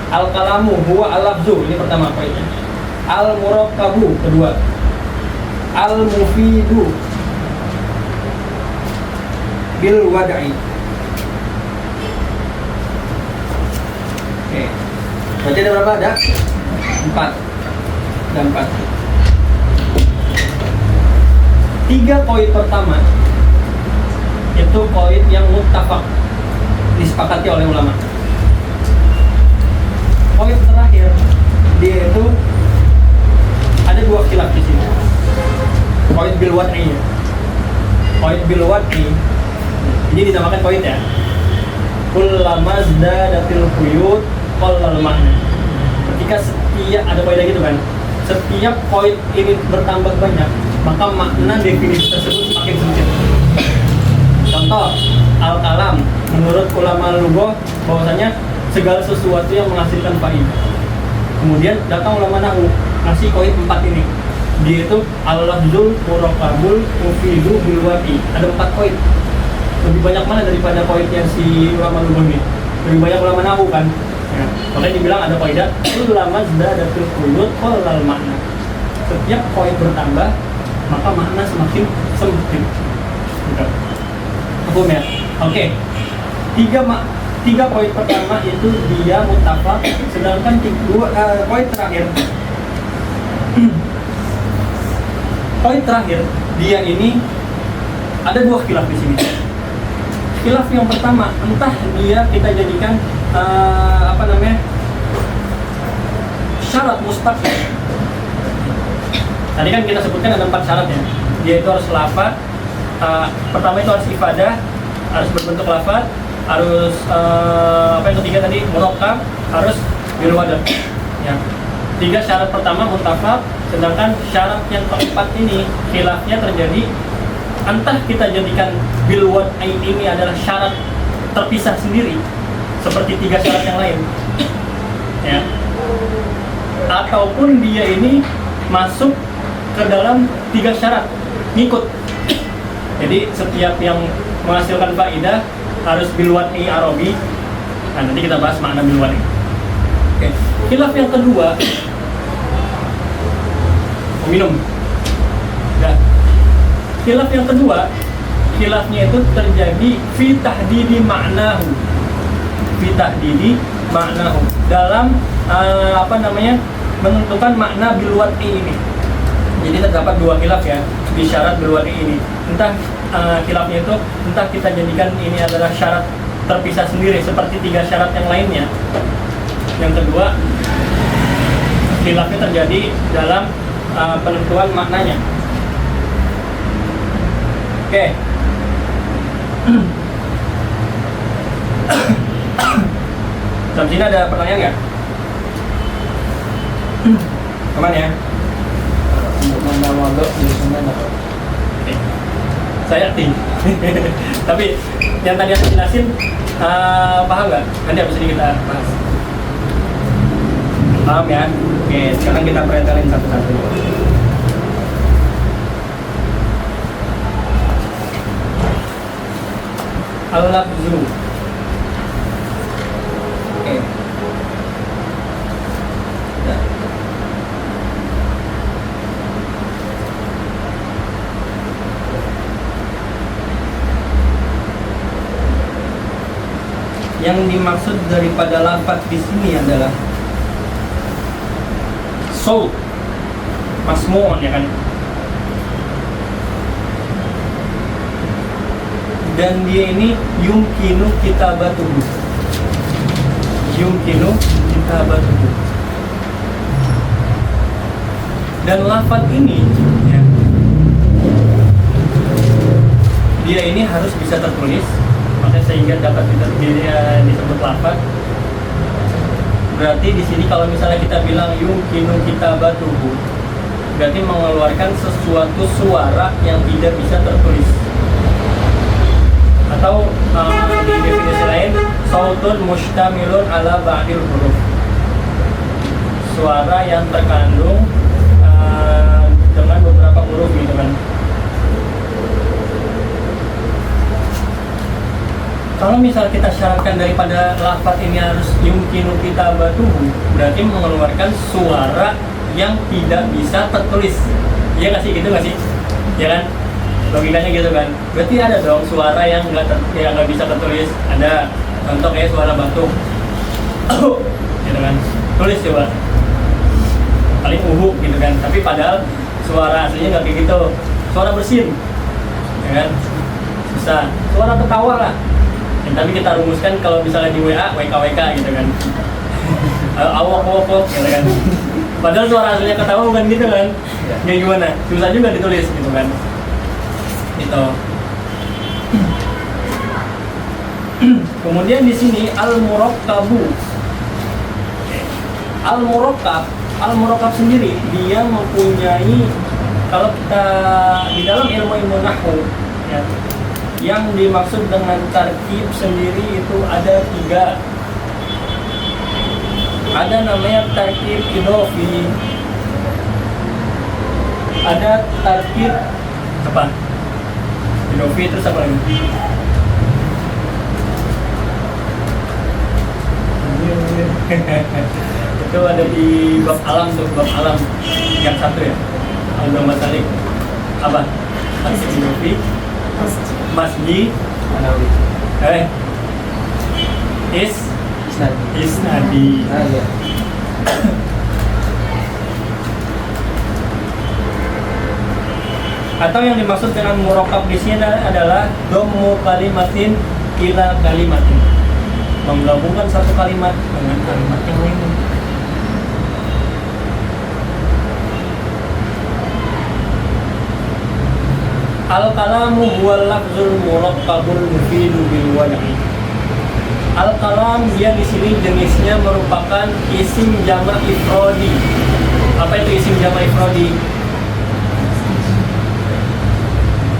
A: Al-kalamu huwa al-lafzu, ini pertama poinnya. Al-murakkabu, kedua. Al-mufidu bil wad'i. Oke. Berarti ada berapa? Ada 4. Dan 4. 3 poin pertama itu poin yang muttafaq, disepakati oleh ulama. Poin terakhir dia itu ada 2 khilaf di sini. Poin bil wad'i. Poin bil wad'i ini dinamakan poin ya. Kullama zdadatil quyud qallal makna. Ketika setiap ada poin gitu kan. Setiap poin ini bertambah banyak, maka makna definisi tersebut semakin sempit. Contoh, al-kalam menurut ulama lugah bahwasanya segala sesuatu yang menghasilkan faidah. Kemudian datang ulama nahwu ngasih poin 4 ini. Dia itu al-lafzul murakkabul mufidu bil wad'i. Ada 4 poin. Lebih banyak mana daripada poin yang si ulama lugah ini? Lebih banyak ulama nahwu kan? Ya. Makanya dibilang ada kaidah ulama zdadatul quyud qallal makna. Setiap poin bertambah, maka makna semakin sempit. Hukum ya. Oke. 3 poin pertama itu dia muttafaq, sedangkan 2 poin terakhir poin terakhir dia ini ada 2 khilaf di sini. Khilaf yang pertama, entah dia kita jadikan syarat mustaqil. Tadi kan kita sebutkan ada 4 syarat ya. Dia itu harus lafaz. Pertama itu harus ifadah, harus berbentuk lafaz, harus apa yang ketiga tadi murakkab, harus bil wadad. Ya. 3 syarat pertama muttafaq, sedangkan syarat yang keempat ini khilafnya terjadi entah kita jadikan bil wad'i ini adalah syarat terpisah sendiri seperti 3 syarat yang lain. Ya. Ataupun dia ini masuk ke dalam 3 syarat ngikut. Jadi setiap yang menghasilkan faedah harus bil wad'i arabi. Nah, nanti kita bahas makna bil wad'i. Oke. Khilaf yang kedua, minum. Nah, khilaf yang kedua, khilafnya itu terjadi fi tahdidi ma'nahu. Fi tahdidi ma'nahu. Dalam menentukan makna bil wad'i ini. Jadi terdapat 2 khilaf ya di syarat bil wad'i ini. Entah khilafnya itu entah kita jadikan ini adalah syarat terpisah sendiri seperti 3 syarat yang lainnya. Yang kedua, khilafnya terjadi dalam penentuan maknanya. Oke. Sampai sini ada pertanyaan nggak? Aman ya?
B: Untuk menawado biasanya
A: Oke. Saya yakin. Tapi yang tadi aku jelasin paham nggak? Nanti habis ini kita bahas. Paham ya? Oke, sekarang kita pretelin satu-satu. Al-lafzu. Oke. Nah. Yang dimaksud daripada lafaz di sini adalah saut masmu'un ya kan, dan dia ini yumkinu kitabatuhu, dan lafaz ini ya, dia ini harus bisa tertulis, makanya sehingga dapat disebut lafaz. Berarti di sini kalau misalnya kita bilang yumkinu kitabatuhu, berarti mengeluarkan sesuatu suara yang tidak bisa tertulis. Atau di definisi lain, sautun mustamilun ala ba'dil huruf, suara yang terkandung dengan beberapa huruf gitu kan. Kalau misal kita syaratkan daripada lafaz ini harus yumkinu kitabatuhu, berarti mengeluarkan suara yang tidak bisa tertulis. Iya nggak sih, gitu nggak sih? Ya kan? Logikanya gitu kan. Berarti ada dong suara yang nggak bisa tertulis. Ada contoh kayak suara batuk, gitu kan? Tulis coba. Paling gitu kan. Tapi padahal suara aslinya nggak kayak gitu. Suara bersin, ya kan? Susah. Suara ketawa lah. Tapi kita rumuskan kalau misalnya di WA, WKWK gitu kan. Awok gitu kan. Padahal suara aslinya ketawa bukan gitu kan. Ya gimana? Susah juga ditulis gitu kan. Gitu. Kemudian di sini al-murakkab sendiri dia mempunyai, kalau kita di dalam ilmu nahwu ya, yang dimaksud dengan tarkib sendiri itu ada 3. Ada namanya tarkib idhofi, ada tarkib apa? Idhofi, terus apa lagi? Itu ada di bab alam tuh, bab alam yang 1 ya. Al-Masalik. Apa? Tarkib idhofi, masji, isnadi. Atau yang dimaksud dengan murakkab di sini adalah dhammu kalimatin ila kalimatin, menggabungkan satu kalimat dengan kalimat yang lain.
B: Al-kalamu huwal lafzul murakkabul mufidu bil wad'i. Al-kalam dia di sini jenisnya merupakan isim jamak ifrodi. Apa itu isim jamak ifrodi?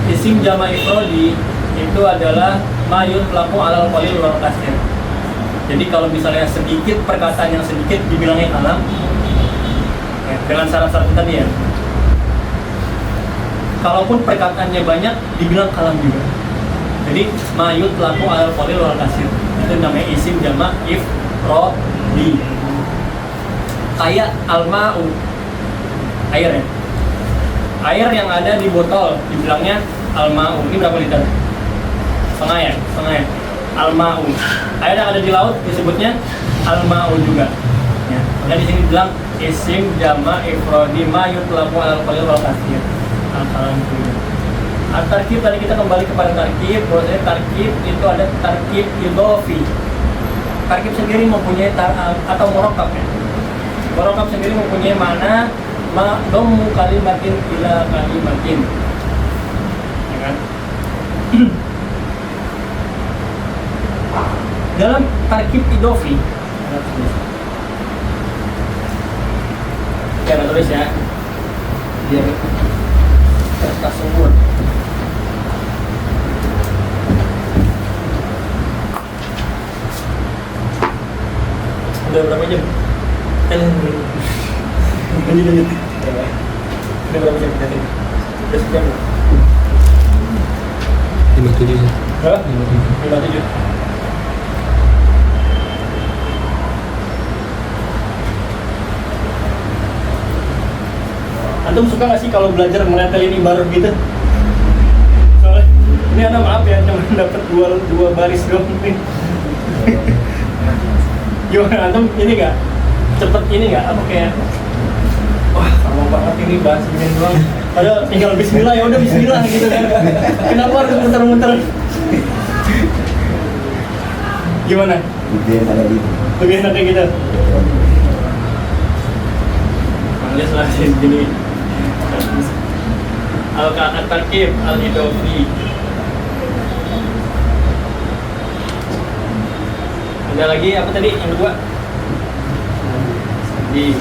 B: Isim jamak ifrodi itu adalah ma yutlaqu alal qalil wal katsir. Jadi kalau misalnya sedikit perkataan yang sedikit dibilangnya kalam, ya, dengan syarat-syarat tadi ya. Kalaupun perkataannya banyak dibilang kalam juga. Jadi ma yutlaqu alal qalil wal katsir itu namanya isim jamak ifrodi. Kayak al-ma'u, air ya. Air yang ada di botol dibilangnya al-ma'u. Ini berapa liter? Setengah ya? Setengah ya? Al-ma'u. Air yang ada di laut disebutnya al-ma'u juga ya. Makanya di sini bilang isim jamak ifrodi ma yutlaqu alal qalil wal katsir. Al-kalam itu. At-tarkib tadi kita kembali kepada tarkib. Bahwasanya tarkib itu ada tarkib idhofi. Tarkib sendiri mempunyai atau murakkab ya. Murakkab sendiri mempunyai makna dhammu kalimatin ila kalimatin. Ya kan? Dalam tarkib idhofi kita tulis ya biar kertas umur. Udah berapa jam? Lanjut. Udah berapa jam? Udah sejam.
C: 57 sih.
B: Hah? 57. Antum suka nggak sih kalau belajar menetelin ibarat gitu? Soalnya ini ada maaf ya, cuma dapat dua baris doang nih. Gimana antum ini nggak? Cepet ini nggak? Apa kayak wah sama banget ini bahas begini doang. Padahal tinggal bismillah ya udah bismillah gitu kan. Kenapa harus muter-muter? Gimana? Lebih enak kayak gitu. Alias lah gini. Al-tarkib al-idhofi. Ada lagi apa tadi yang kedua? Di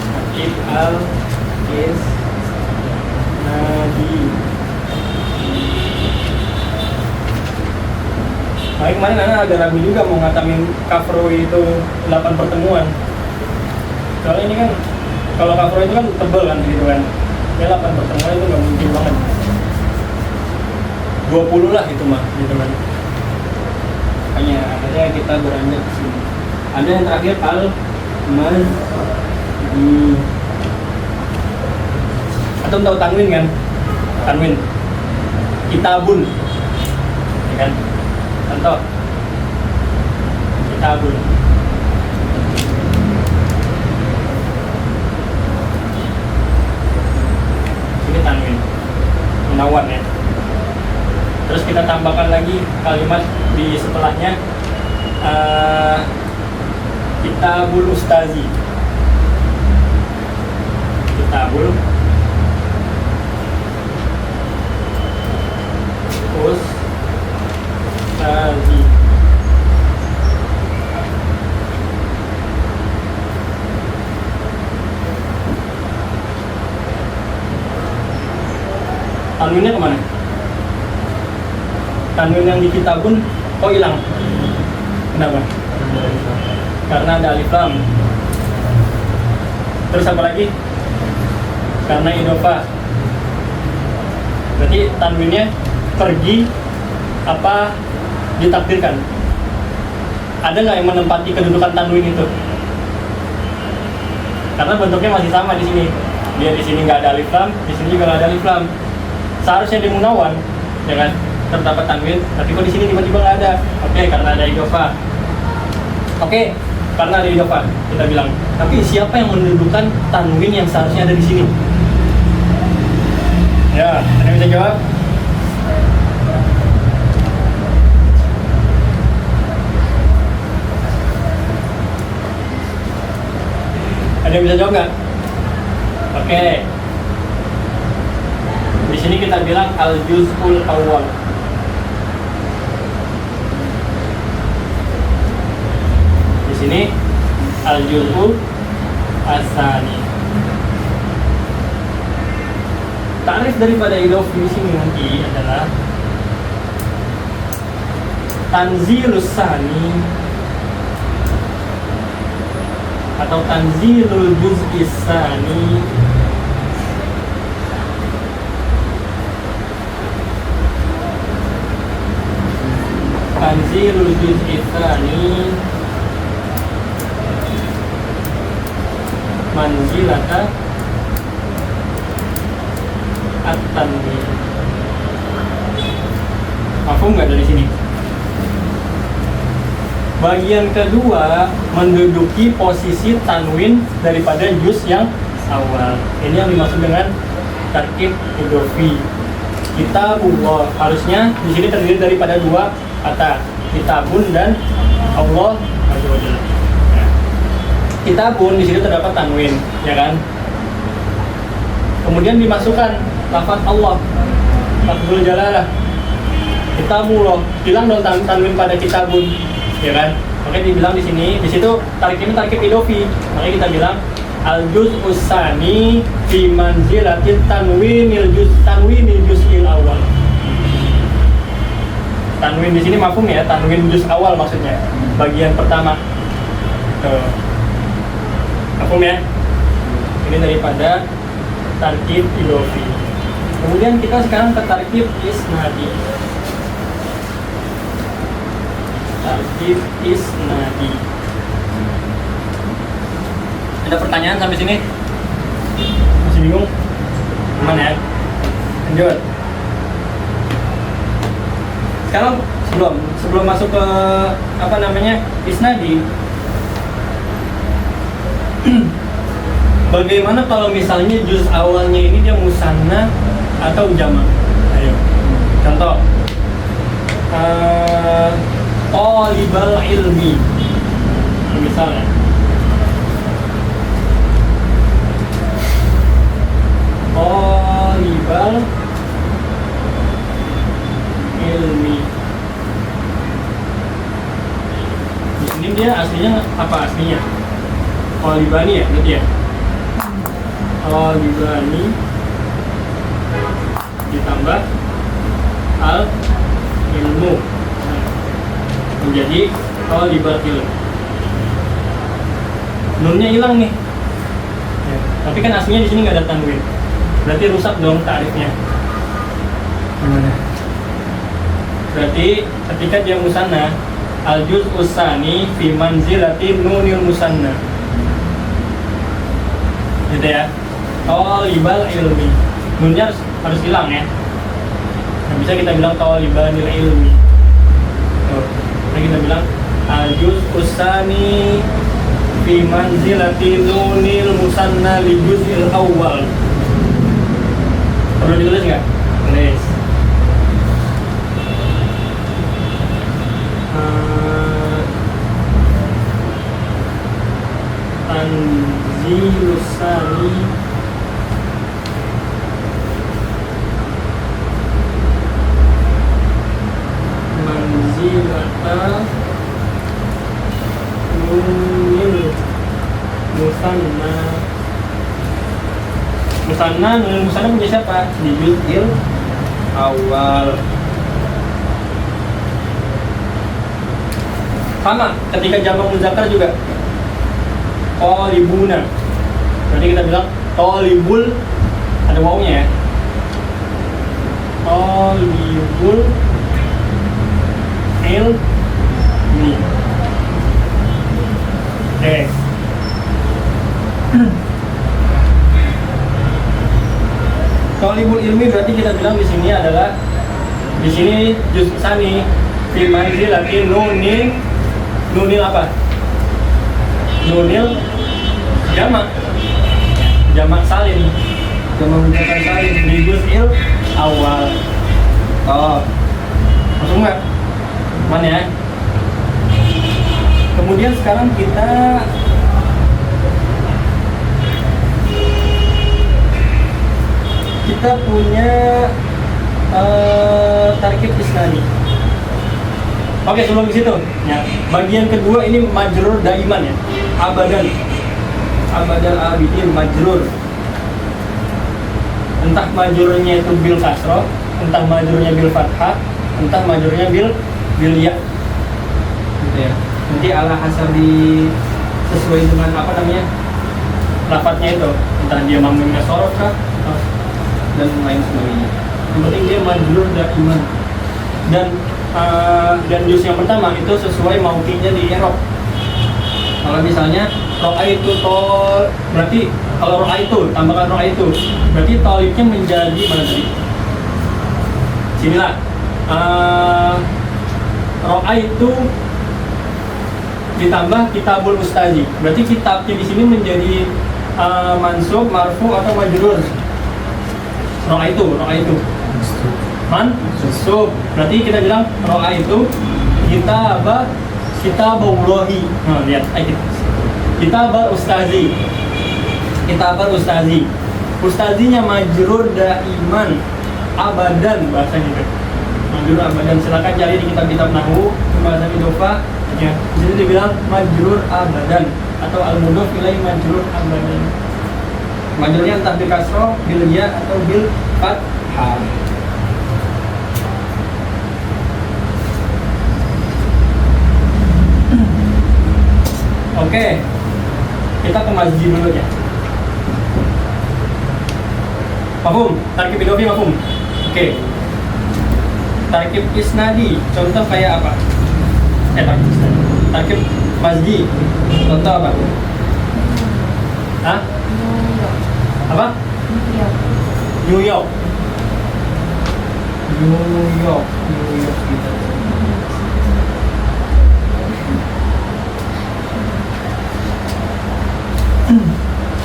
B: tarkib al-isnadi. Kemarin Ana agak ragu juga mau ngatamin kafrowi itu 8 pertemuan. Soalnya ini kan kalau kafrowi itu kan tebel kan gitu kan. Ya 8 pertemuan itu nggak mungkin banget. 20 lah itu mah gitu kan. Makanya akhirnya kita beranjak ke sini. Ada yang terakhir al-mazdi. Atau tahu tanwin kan? Tanwin. Kitabun. Ya kan? Contoh. Kitabun. Ini tanwin. Menawan ya. Terus kita tambahkan lagi kalimat di setelahnya Kitabul Ustazi. Kitabul Ustazi. Tanwinnya kemana? Tanwin yang di kitabun kok hilang? Kenapa? Karena ada alif lam. Terus apa lagi? Karena idhofah. Berarti tanwinnya pergi apa ditakdirkan? Ada nggak yang menempati kedudukan tanwin itu? Karena bentuknya masih sama di sini. Dia di sini nggak ada alif lam, di sini juga nggak ada alif lam. Seharusnya di munawan, ya kan? Terdapat tanwin, tapi kok di sini tiba-tiba nggak ada? Oke, karena ada idhofah. Oke, karena ada idhofah kita bilang. Tapi siapa yang mendudukan tanwin yang seharusnya ada di sini? Ya, ada yang bisa jawab? Ada yang bisa jawab nggak? Oke. Di
A: sini kita bilang al-juz'ul awal. Di sini al-juz'ul asani. Ta'rif daripada idhofi di sini nanti adalah tanzilus sani atau tanzilul juz'is sani tanzilul juz'is sani manzilata at-tanwin. Mafhum nggak dari sini? Bagian kedua menduduki posisi tanwin daripada juz yang awal. Ini yang dimaksud dengan tarkib idhofi. Kitabullah harusnya di sini terdiri daripada dua kata, kitabun dan Allah azza wa jalla. Ya. Kitabun di sini terdapat tanwin, ya kan? Kemudian dimasukkan lafaz Allah, lafzul jalalah. Kitabullah, bilang dong tanwin pada kitabun, ya kan? Makanya dibilang di sini, di situ tarkibnya tarkib idhofi. Makanya kita bilang al-juz'us tsani fi manzilatil tanwinil juz'il awal. Tanwin di sini mafhum ya, tanwin juz awal maksudnya. Bagian pertama. Tuh. Mafhum ya? Ini daripada tarkib idhofi. Kemudian kita sekarang ke tarkib isnadi. Tarkib isnadi. Ada pertanyaan sampai sini? Masih bingung? Aman ya? Lanjut. Sekarang sebelum masuk ke apa namanya isnadi, bagaimana kalau misalnya juz awalnya ini dia musanna atau jamak? Ayo, contoh talibal ilmi, misalnya talibal ilmi. Di sini dia aslinya apa aslinya? Talibani ya, berarti ya. Talibani ditambah al ilmu menjadi talibal ilmu. Nunnya hilang nih. Ya, tapi kan aslinya di sini nggak ada tanwin. Berarti rusak dong ta'rifnya. Gimana? Berarti ketika dia musanna, al-juz'us tsani fi manzilati nunil musanna. Gitu ya. Talibal ilmi. Nunnya harus hilang ya. Nah, bisa kita bilang talibanil ilmi. Nah, kita bilang al-juz'us tsani fi manzilati nunil musanna li juz'il awwal. Perlu ditulis nggak? Tulis. Tanzilus tsani manzilata nunil musanna. Nunil musanna punya siapa? Di juz'il awal. Sama ketika jamak muzakkar juga talibuna. Berarti kita bilang talibul, ada wawunya ya. Talibul ilmi. Oke. Talibul ilmi berarti kita bilang di sini adalah di sini juz tsani fi manzilati nunil apa? Nunil jamak salim, jamak muzakkar salim di juz'il awal. Oh, langsung nggak? Mana ya? Kemudian sekarang kita kita punya tarkib isnadi. Oke, sebelum ke situ, ya. Bagian kedua ini majrur daiman ya. Abadan. Abadal abidin majrur. Entah majrurnya itu bil kasroh, entah majrurnya bil fathah, entah majrurnya bil ya. Gitu ya. Nanti ala hasabi sesuai dengan apa namanya? Lafadznya itu, entah dia mamnunya sorof kah dan lain sebagainya. Yang penting dia majrur daiman. Dan juz yang pertama itu sesuai mauqinya di i'rab. Kalau misalnya ro'aitu tol, berarti kalau ro'aitu tambahkan ro'aitu, berarti tolibnya menjadi mana tadi? Sinilah. Ro'aitu ditambah kitabul ustazi, berarti kitabnya di sini menjadi mansub, marfu atau majrur. Ro'aitu mansub, berarti kita bilang ro'aitu kitabullahi. Nah, lihat kitabul ustazi, ustazinya majrur daiman abadan bahasanya itu. Majrur abadan, silakan cari di kitab-kitab nahwu pembahasan idhofah ya. Jadi dibilang majrur abadan atau al-mudhof ilaihi majrur abadan. Majrurnya entah bil kasroh, bil ya atau bil fathah. Oke, kita ke masjid dulu ya. Mafhum? Tarkib idhofi mafhum? Oke. Tarkib isnadi, contoh kayak apa? Tarkib isnadi. Tarkib masjid, contoh apa? Hah? Apa? New York gitu.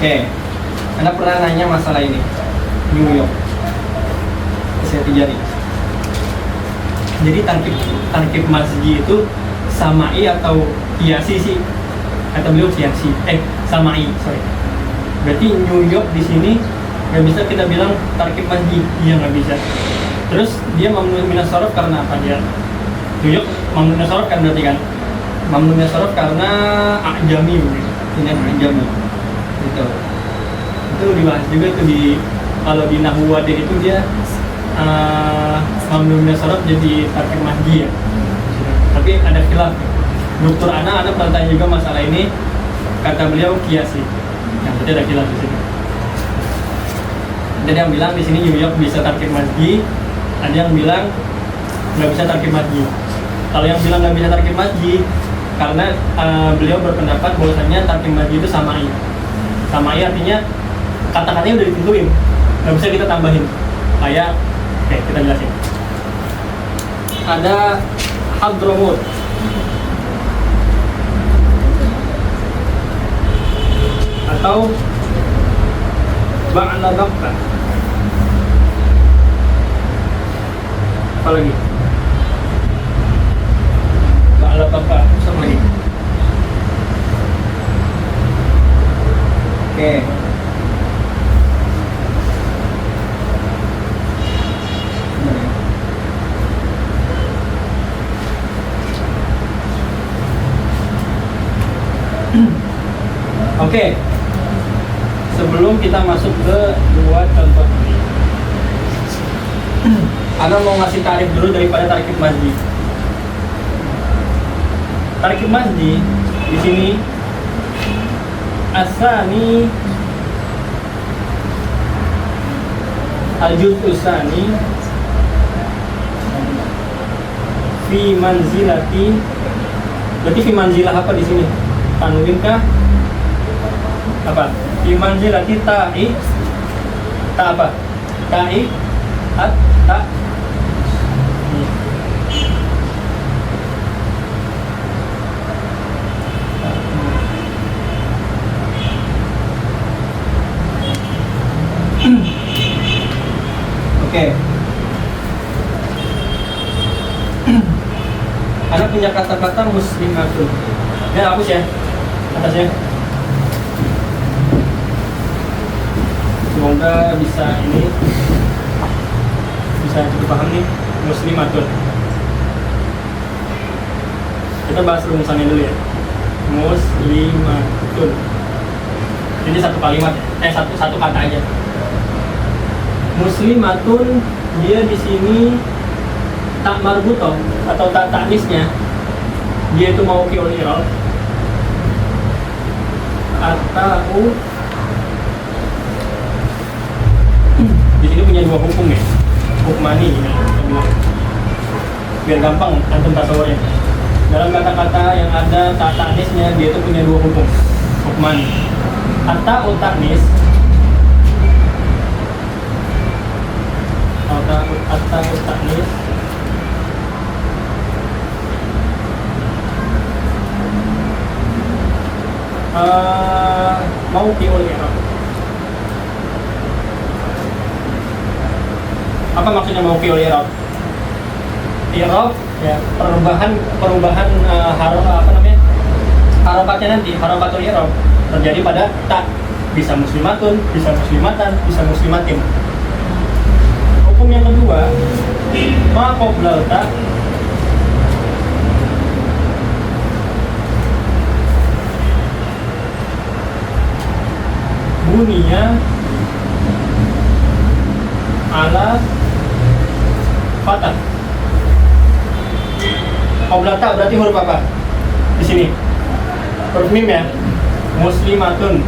A: Oke, Anda pernah nanya masalah ini, New York, saya tijari. Jadi tarkib masjid itu samai atau kiasi sih? Kata beliau kiasi, samai, sorry. Berarti New York di sini nggak bisa kita bilang tarkib masjid, iya nggak bisa. Terus dia mamnu minas shorof karena apa dia? New York mamnu minas shorof kan berarti kan? Mamnu minas shorof karena ajami, ini ajami. Gitu. Itu dibahas juga tuh kalau di nahwu wadih itu dia mamnu minas shorof jadi tarkib masjid ya. Tapi ada khilaf. Dokter Ana pernah tanya juga masalah ini, kata beliau kiasi. Yang tadi ada khilaf di sini. Ada yang bilang di sini New York bisa tarkib masjid, ada yang bilang nggak bisa tarkib masjid. Kalau yang bilang nggak bisa tarkib masjid, karena beliau berpendapat bahwasanya tarkib masjid itu samai. Samai artinya kata-katanya udah ditentuin, nggak bisa kita tambahin. Kayak, oke kita jelasin. Ada Hadramut, atau Ba'la Bakka. Apa lagi? Ba'la Bakka, apa lagi? Oke. Oke. Sebelum kita masuk ke dua contoh ini, Ana mau ngasih tarif dulu daripada tarkib masjid. Tarkib masjid di sini asani al-juz'u tsani fi manzilati. Berarti fi manzilah apa di sini? Tanwin kah? Apa? Fi manzilati ta'i. Ta apa? Ta'i at ta. Oke. Ada punya kata-kata muslimatun. Ya hapus ya atasnya. Semoga bisa ini bisa cukup paham nih, muslimatun. Kita bahas rumusannya dulu ya. Muslimatun. Ini satu kalimat ya, satu kata aja. Muslimatun, dia di sini tak marbutoh atau tak taknisnya, dia itu mau fi'il i'rab atau di sini punya dua hukum ya, hukmani ya, biar gampang antum tasawurnya. Dalam kata-kata yang ada tak taknisnya, dia itu punya dua hukum, hukmani. Atau taknis, atau taknis mau fi'il i'rab. Apa maksudnya mau fi'il i'rab? I'rab ya perubahan harokatnya nanti, harokatul i'rab terjadi pada tak, bisa muslimatun, bisa muslimatan, bisa muslimatin. Hukum yang kedua, ma qoblal ta buniya ala fatah. Qoblal ta berarti huruf apa? Di sini huruf mim ya. Muslimatun.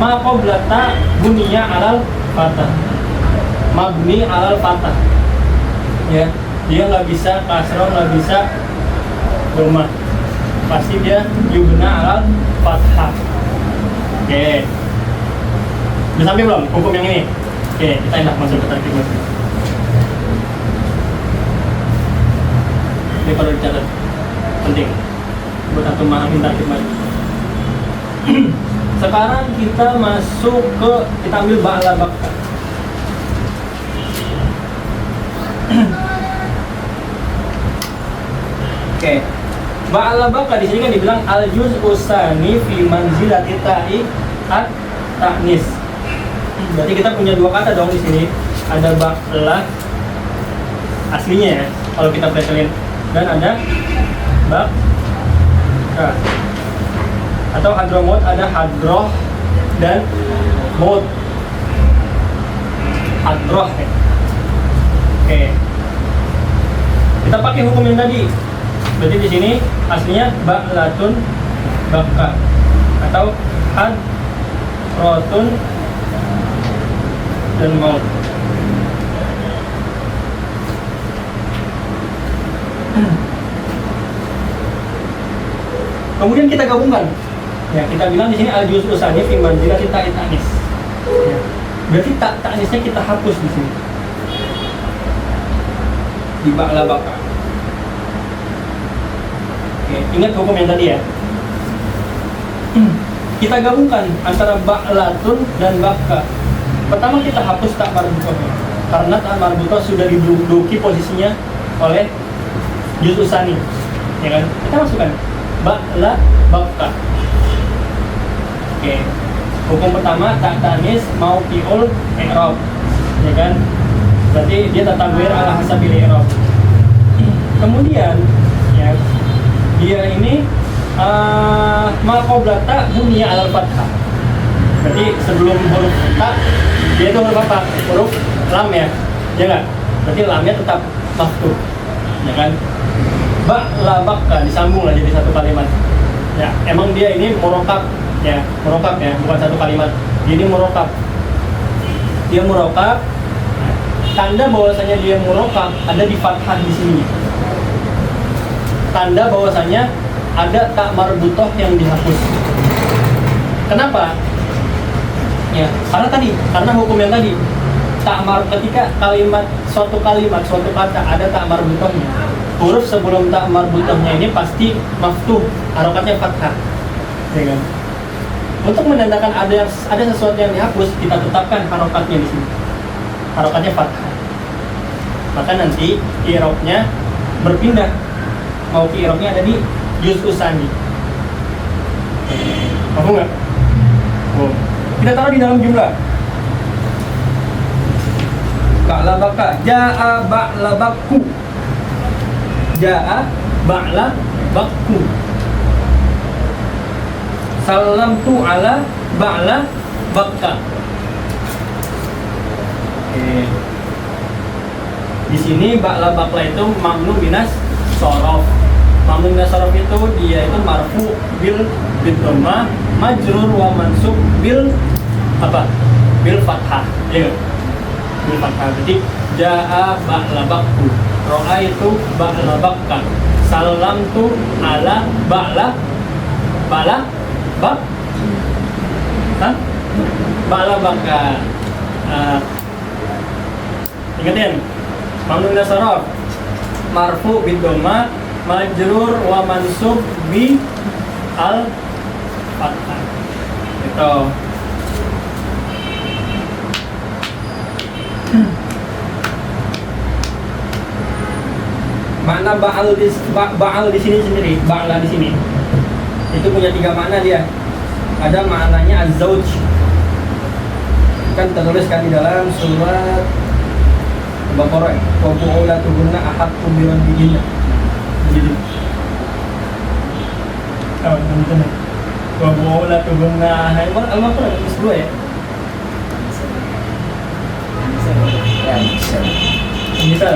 A: Ma qoblal ta buniya alal fatah. Mabni alal fatah. Ya, dia nggak bisa kasroh, nggak bisa domah. Pasti dia yubna alal fathah. Oke. Udah sampai belum hukum yang ini? Oke, kita enak masuk ke tarkib masjid. Ini perlu dicatat, penting buat aku memahami tarkib masjid. Sekarang kita masuk ke, kita ambil ba'la bakka. Oke, ba'la bakka di sini kan dibilang al juz'u tsani fi manzilati ta'i at ta'nis. Berarti kita punya dua kata dong di sini. Ada ba'la aslinya ya, kalau kita preselin, dan ada bakka. Atau hadromot, ada hadroh dan mot. Hadroh ya. Oke. Kita pakai hukum yang tadi. Berarti di sini aslinya ba'latun bakka atau hadrotun dan maut. Kemudian kita gabungkan. Ya, kita bilang di sini al juz'u tsani fi manzilati ta'i ta'nis. Ya. Berarti tak ta'nisnya kita hapus di sini. Di ba'la bakka. Oke, ingat hukum yang tadi ya. Kita gabungkan antara ba'latun dan bakka. Pertama kita hapus tak marbutohnya, karena tak marbutoh sudah diduduki posisinya oleh juz'u tsani. Ya kan? Kita masukkan ba'la bakka. Oke. Hukum pertama tak tanis mau fi'ul i'rab. Ya kan? Berarti dia tatawir ala hasabil i'rab. Kemudian ya, dia ini ma qabla ta buniya alal fathah. Berarti sebelum huruf ta dia itu huruf apa? Huruf lam ya. Ya enggak? Berarti lamnya tetap maftuh. Ya kan? Ba'la bakka disambung lah jadi satu kalimat. Ya, emang dia ini murokab ya, murokab ya, bukan satu kalimat. Ini murokab. Dia murokab. Tanda bahwasanya dia murokab ada di fathah di sini. Tanda bahwasanya ada tak marbutoh yang dihapus. Kenapa? Ya, karena hukum yang tadi. Ketika suatu kata ada tak marbutohnya, huruf sebelum tak marbutohnya ini pasti maftuh, harokatnya fathah, ya kan? Untuk menandakan ada sesuatu yang dihapus, kita tetapkan harokatnya di sini, harokatnya fathah. Maka nanti i'rabnya berpindah, mau i'rabnya ada di juz'u tsani. Paham nggak? Oh. Kita taruh di dalam jumlah. Ba'la ba'labaka. Ja'a ba'labaku. Ja'a ba'labaku. Salamtu ala ba'labaka. Oke. Di sini ba'labaka itu mamnu binas sorof. Mamnu binas sorof itu dia itu marfu bil bidhamma, majrur wa mansub bil apa? Bil fathah. Ya. Bil fathah. Jadi ja'a ba'labaku. Ra'aitu ba'labaka. Salamtu ala ba'labaka. Ingetin, mamnu binas sorof marfu bidhamma, majrur wa mansub bi al fathah. Itu. Makna ba'al di sini sendiri, ba'la di sini itu punya 3 makna dia. Ada maknanya az-zauj, kan tertuliskan di dalam surat Al-Baqarah, wa bu'ulatuhunna ahaqqu bi raddihinna. Jadi teman-teman, wa bu'ulatuhunna Al-Baqarah ayat 10 ya. Bisa.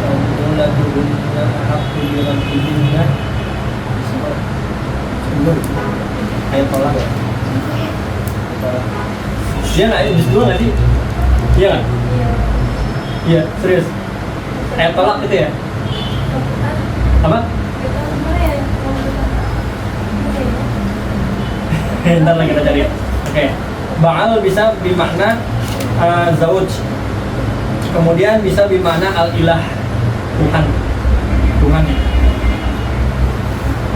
A: Wa bu'ulatuhunna ahaqqu bi raddihinna. Ayat tolak ya. Dia nggak ayat 2 nggak sih? Iya nggak? Iya, serius. Ayat tolak gitu ya? Apa? Ntar lagi kita cari. Oke. Ba'al bisa bermakna zauj. Kemudian bisa bermakna al-ilah, Tuhan. Tuhan.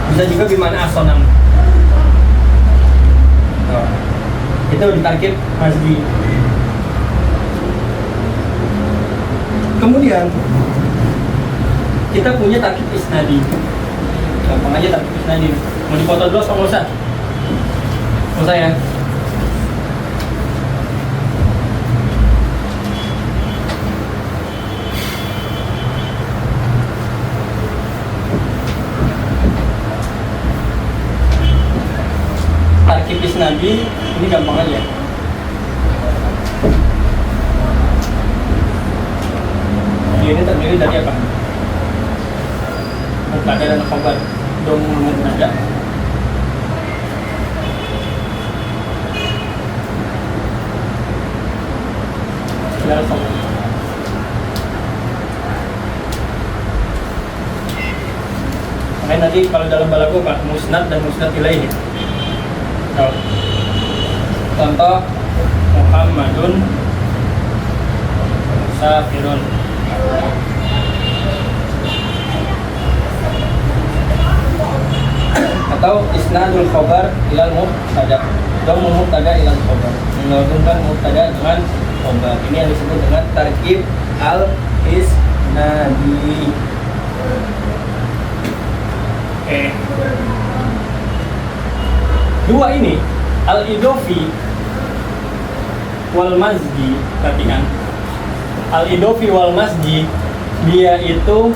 A: Bisa juga bermakna as-sonam. Itu ditarkib masjid. Kemudian kita punya tarkib isnadi. Gampang aja tarkib isnadi. Mau dipoto dulu apa nggak usah? Nggak usah ya. Tarkib isnadi ini gampang aja. Ini terdiri dari apa? Mubtada dan khabar. Domul mubtada, ilal khabar. Makanya nanti kalau dalam balago Pak, musnad dan musnad ilaihi. Contoh Muhammadun Safirun. Atau isnadul khabar ilal mubtada, domul mubtada ilal khabar, menggabungkan mubtada dengan khabar. Ini yang disebut dengan tarkib al isnadi. Oke. Dua ini al idofi wal mazdi, perhatikan. Al idofi wal mazdi dia itu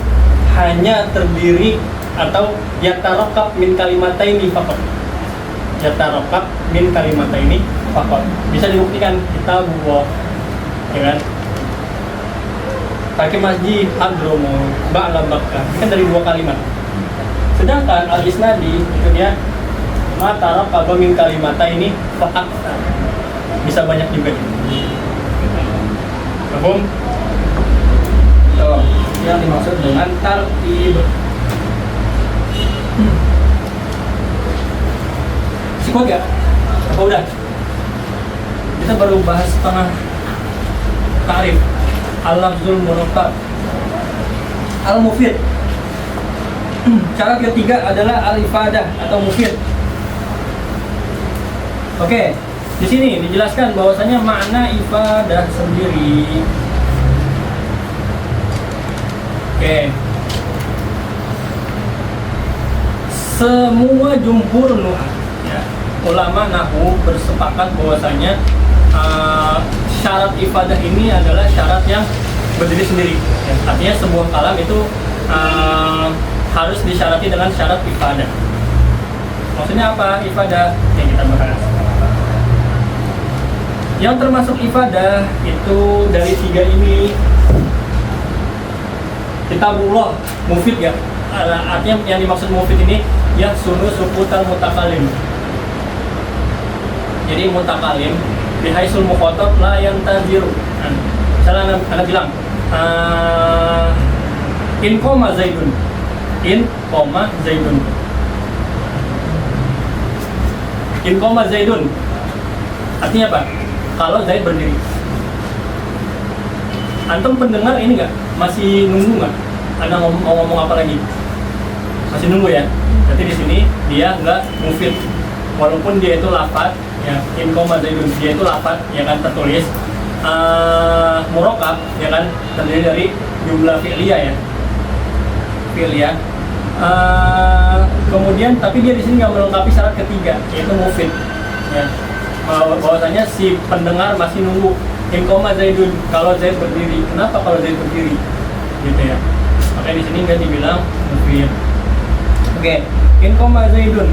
A: hanya terdiri atau yatarakab min kalimataini faqat. Yatarakab min kalimataini faqat. Bisa dibuktikan kita buat, ya kan? Tarkib masjid adromo ba'labaka kan dari 2 kalimat. Sedangkan al isnadi itu dia matarakab min kalimataini faqat. Bisa banyak juga. Paham? Tuh, yang dimaksud dengan tartib. Sikuat gak? Apa udah? Kita baru bahas setengah ta'rif. Al-lafzul murakkab, al-mufid. Cara ketiga adalah al-ifadah atau mufid. Oke, di sini dijelaskan bahwasanya makna ifadah sendiri. Oke. Semua jumhur ulama nahwu bersepakat bahwasanya
B: syarat ifadah ini adalah syarat yang berdiri sendiri. Ya, artinya sebuah kalam itu harus disyarati dengan syarat ifadah. Maksudnya apa ifadah? Yang kita bahas. Yang termasuk ifadah itu dari 3 ini. Kitabullah, mufid ya. Artinya yang dimaksud mufid ini ya sunu sukutan mutakalim. Jadi mutakalim bihaisul mukhatab la yantaziru. Misalnya anda bilang in koma zaidun, in koma zaidun, in koma zaidun. Artinya apa? Kalau Zaid berdiri. Antum pendengar ini nggak? Masih nunggu nggak? Anda mau ngomong apa lagi? Masih nunggu ya? Berarti di sini dia nggak mufid. Walaupun dia itu lafaz, ya, in koma zaidun, dia itu lafaz, ya kan, tertulis murokab, ya kan, terdiri dari jumlah fi'liyah ya, fi'liyah. Kemudian tapi dia di sini nggak melengkapi syarat ketiga, yaitu mufid. Ya, bahwasanya si pendengar masih nunggu in koma zaidun, kalau Zaid berdiri. Kenapa kalau Zaid berdiri? Gitu ya. Makanya di sini nggak dibilang mufid. Oke, in koma zaidun.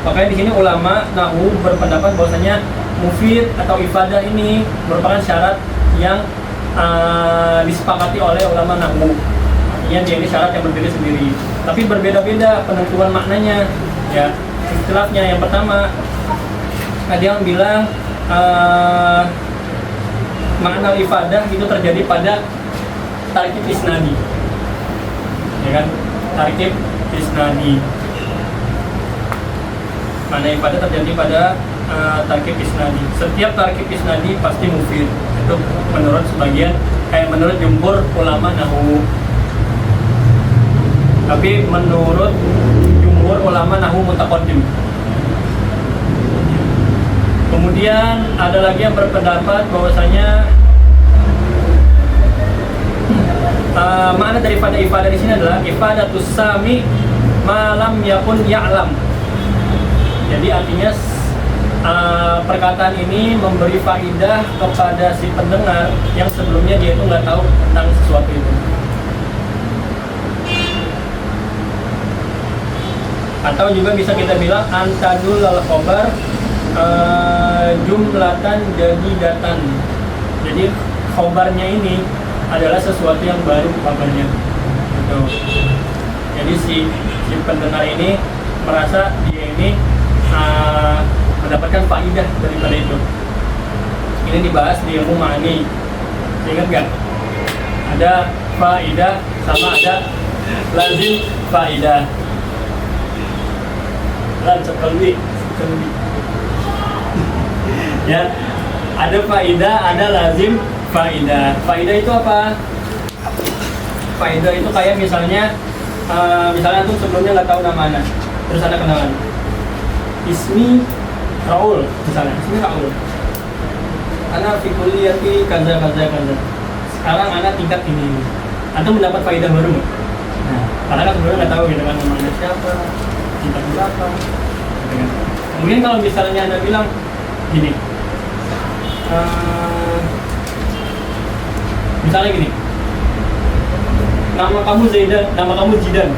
B: Makanya di sini ulama nahwu berpendapat bahwasanya mufid atau ifadah ini merupakan syarat yang disepakati oleh ulama nahwu. Artinya dia ini syarat yang berdiri sendiri. Tapi berbeda-beda penentuan maknanya. Ya, istilahnya yang pertama ada yang bilang makna ifadah itu terjadi pada tarkib isnadi. Ya kan? Tarkib isnadi. Makna ifadah terjadi pada tarkib isnadi. Setiap tarkib isnadi pasti mufid. Itu menurut sebagian, menurut jumhur ulama nahwu. Tapi menurut jumhur ulama nahwu mutaqaddim. Kemudian ada lagi yang berpendapat bahwasanya makna daripada ifadah di sini adalah ifadatus sami malam yakun ya'lam. Jadi artinya perkataan ini memberi faidah kepada si pendengar yang sebelumnya dia itu nggak tahu tentang sesuatu itu. Atau juga bisa kita bilang antadul al khobar jumlatan jadidatan. Jadi khobarnya ini adalah sesuatu yang baru kabarnya. Gitu. Jadi si pendengar ini merasa dia ini mendapatkan faidah daripada itu. Ini dibahas di ilmu ma'ani. Ingat gak? Ada faidah sama ada lazim faidah. Sekali. Ya, ada faidah, ada lazim faidah. Faidah itu apa? Faidah itu kayak misalnya tuh sebelumnya nggak tahu nama anak, terus ada kenalan. Ismi Raul, misalnya, ismi Raul. Anak fi kulliyati kaza. Sekarang anak tingkat ini. Antum mendapat faidah baru nggak? Nah, karena kan sebelumnya nggak tahu gitu kan namanya siapa, tingkat berapa. Gitu kan. Kemudian kalau misalnya anda bilang gini, misalnya gini, nama kamu Zaidan, nama kamu Jidan,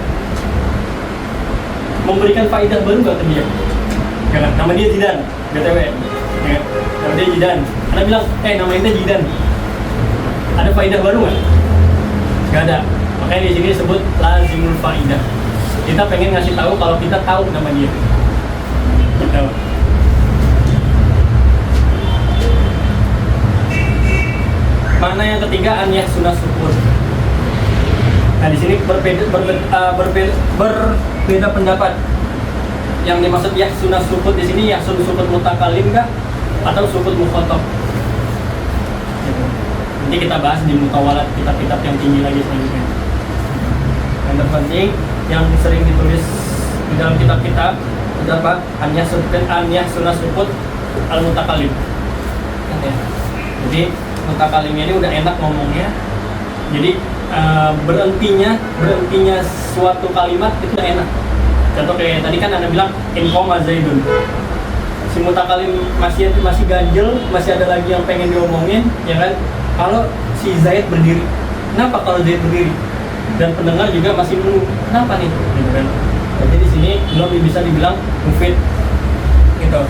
B: memberikan faidah baru nggak ke dia? Karena nama dia Jidan, btw, ya, nama dia Jidan. Anda bilang, nama itu Jidan, ada faidah baru nggak? Nggak ada. Makanya di sini disebut lazimul faidah. Kita pengen ngasih tahu kalau kita tahu nama dia. Gitu. Makna yang ketiga an yahsuna sukun. Nah di sini berbeda pendapat. Yang dimaksud yahsuna sukun di sini yahsun sukun mutakalim kah atau sukun mukhatab? Gitu. Nanti kita bahas di mutawalat kitab-kitab yang tinggi lagi selanjutnya. Yang terpenting yang sering ditulis di dalam kitab-kitab apa? An yahsuna sukun al mutakalim. Jadi mutakalimnya ini udah enak ngomongnya. Jadi berhentinya suatu kalimat itu udah enak. Contoh kayak tadi kan Anda bilang in koma zaidun. si mutakalim masih ganjel, masih ada lagi yang pengen diomongin, ya kan? Kalau si Zaid berdiri, kenapa kalau Zaid berdiri? Dan pendengar juga masih menunggu, kenapa nih? Gitu kan? Jadi di sini belum bisa dibilang mufid, gitu.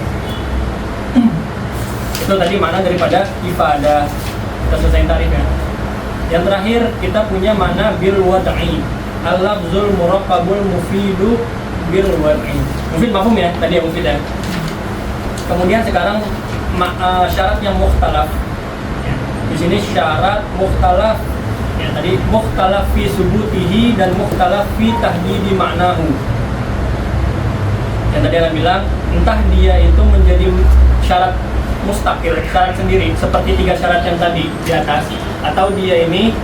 B: Itu tadi makna daripada ifadah. Kita selesai tarifnya. Yang terakhir kita punya makna bil wad'i. Al-lafzul murakkabul mufidu bil wad'i. Mufid mafhum ya, tadi ya mufid ya. Kemudian sekarang syarat yang mukhtalaf. Ya. Di sini syarat mukhtalaf. Ya, tadi mukhtalaf fi subutihi dan mukhtalaf fi tahdidi maknahu. Yang tadi Anda bilang, entah dia itu menjadi syarat mustakil, syarat sendiri seperti 3 syarat yang tadi di atas, atau dia ini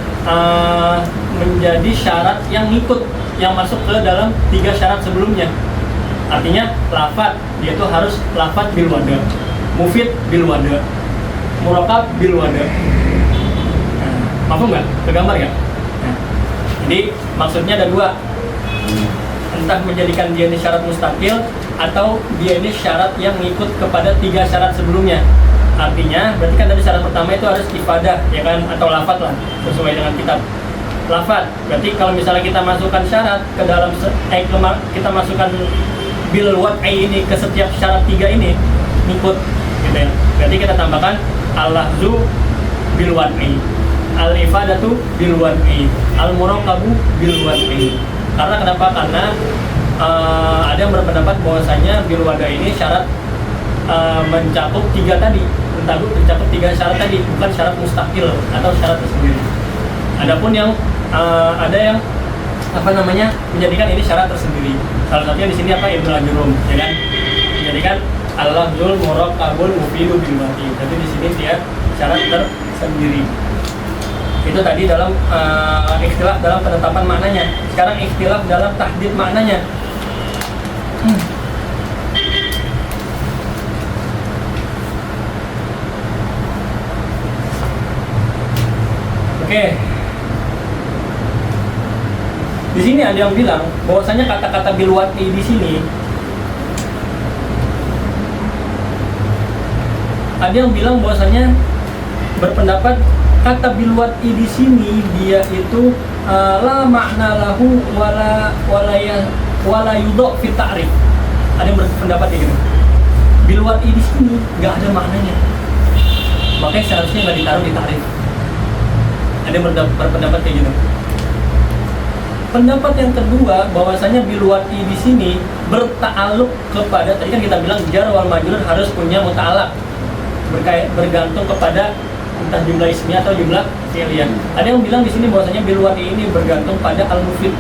B: menjadi syarat yang ngikut, yang masuk ke dalam 3 syarat sebelumnya. Artinya lafad, dia itu harus lafad bil wada, mufid bil wada, murakkab bil wada. Mampu nggak? Kegambar nggak? Nah, jadi maksudnya ada 2, entah menjadikan dia ini syarat mustakil atau dia ini syarat yang mengikut kepada 3 syarat sebelumnya. Artinya berarti kan tadi syarat pertama itu harus ifadah, ya kan, atau lafad lah, sesuai dengan kitab. Lafad berarti kalau misalnya kita masukkan syarat ke dalam kita masukkan bil wad'i ini ke setiap syarat 3 ini ngikut, gitu ya. Berarti kita tambahkan al-lafzu bil wad'i, al-ifadatu bil wad'i, al-murakkabu bil wad'i. Karena kenapa? Karena ada yang berpendapat bahwasanya bil wada ini syarat mencakup 3 tadi, mencakup 3 syarat tadi, bukan syarat mustakil atau syarat tersendiri. Adapun yang ada yang menjadikan ini syarat tersendiri. Salah satunya di sini Ibnu Al-Jurum, ya kan? Menjadikan al-lafzul murakkabul mufidu bil wad'i. Tapi di sini dia syarat tersendiri. Itu tadi dalam ikhtilaf dalam penetapan maknanya. Sekarang ikhtilaf dalam tahdid maknanya. Oke. Di sini ada yang bilang bahwasanya kata-kata bil wad'i di sini, ada yang bilang bahwasanya berpendapat kata bil wad'i di sini dia itu la makna lahu wala yudha fi ta'rif. Ada yang berpendapat kayak gitu. Bil wad'i di sini nggak ada maknanya, makanya seharusnya nggak ditaruh di ta'rif. Ada yang berpendapat kayak gitu. Pendapat yang kedua bahwasanya bil wad'i di sini berta'alluq kepada, tadi kan kita bilang jar wal majrur harus punya muta'alaq, bergantung kepada entah jumlah ismiyah atau jumlah fi'liyah. Ada yang bilang di sini bahwasanya bil wad'i ini bergantung pada al-mufid,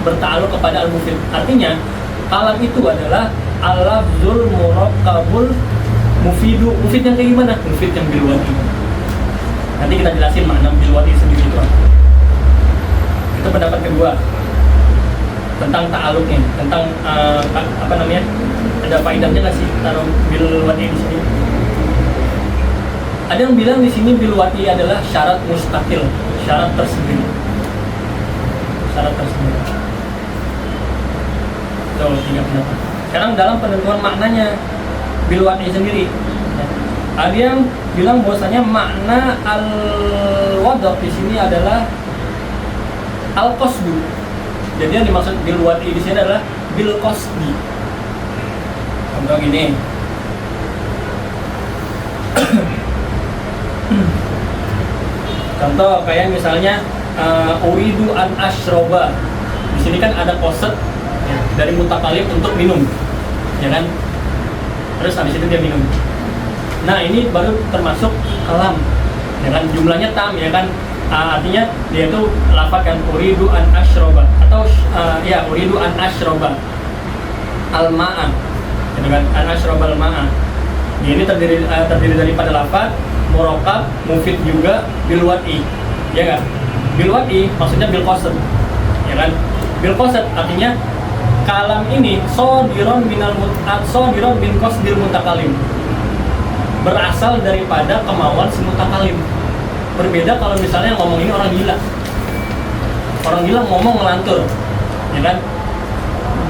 B: berta'alluq kepada al-mufid. Artinya kalam itu adalah al-lafzul murakkabul mufidu. Mufid yang kayak gimana? Mufid yang bil wad'i. Nanti kita jelasin makna bil wad'i sendiri itu. Itu pendapat kedua tentang ta'alluqnya, tentang ada faedahnya nggak sih taruh bil wad'i di sini? Ada yang bilang di sini bil wad'i adalah syarat mustakil, syarat tersendiri. Syarat tersendiri. Tuh, 3 pendapat. Sekarang dalam penentuan maknanya bil wad'i sendiri. Ada yang bilang bahwasanya makna al-wadh di sini adalah al-qasdu. Jadi yang dimaksud bil wad'i di sini adalah bil qasdi. Contoh gini. Contoh kayak misalnya uridu an ashroba. Di sini kan ada qasd dari mutakalim untuk minum, ya kan? Terus habis itu dia minum. Nah, ini baru termasuk kalam, ya kan? Jumlahnya tam, ya kan? Artinya dia itu lafaz kan uridu an ashroba atau uridu an ashroba al-ma'a, gitu kan? An ashroba al-ma'a. Ini terdiri daripada lafaz murakkab, mufid juga, bil wad'i, ya kan? Bil wad'i maksudnya bil qasd, ya kan? Bil qasd artinya kalam ini shadiron min qasdil mutakalim, berasal daripada kemauan si mutakalim. Berbeda kalau misalnya ngomong ini orang gila ngomong ngelantur, ya kan?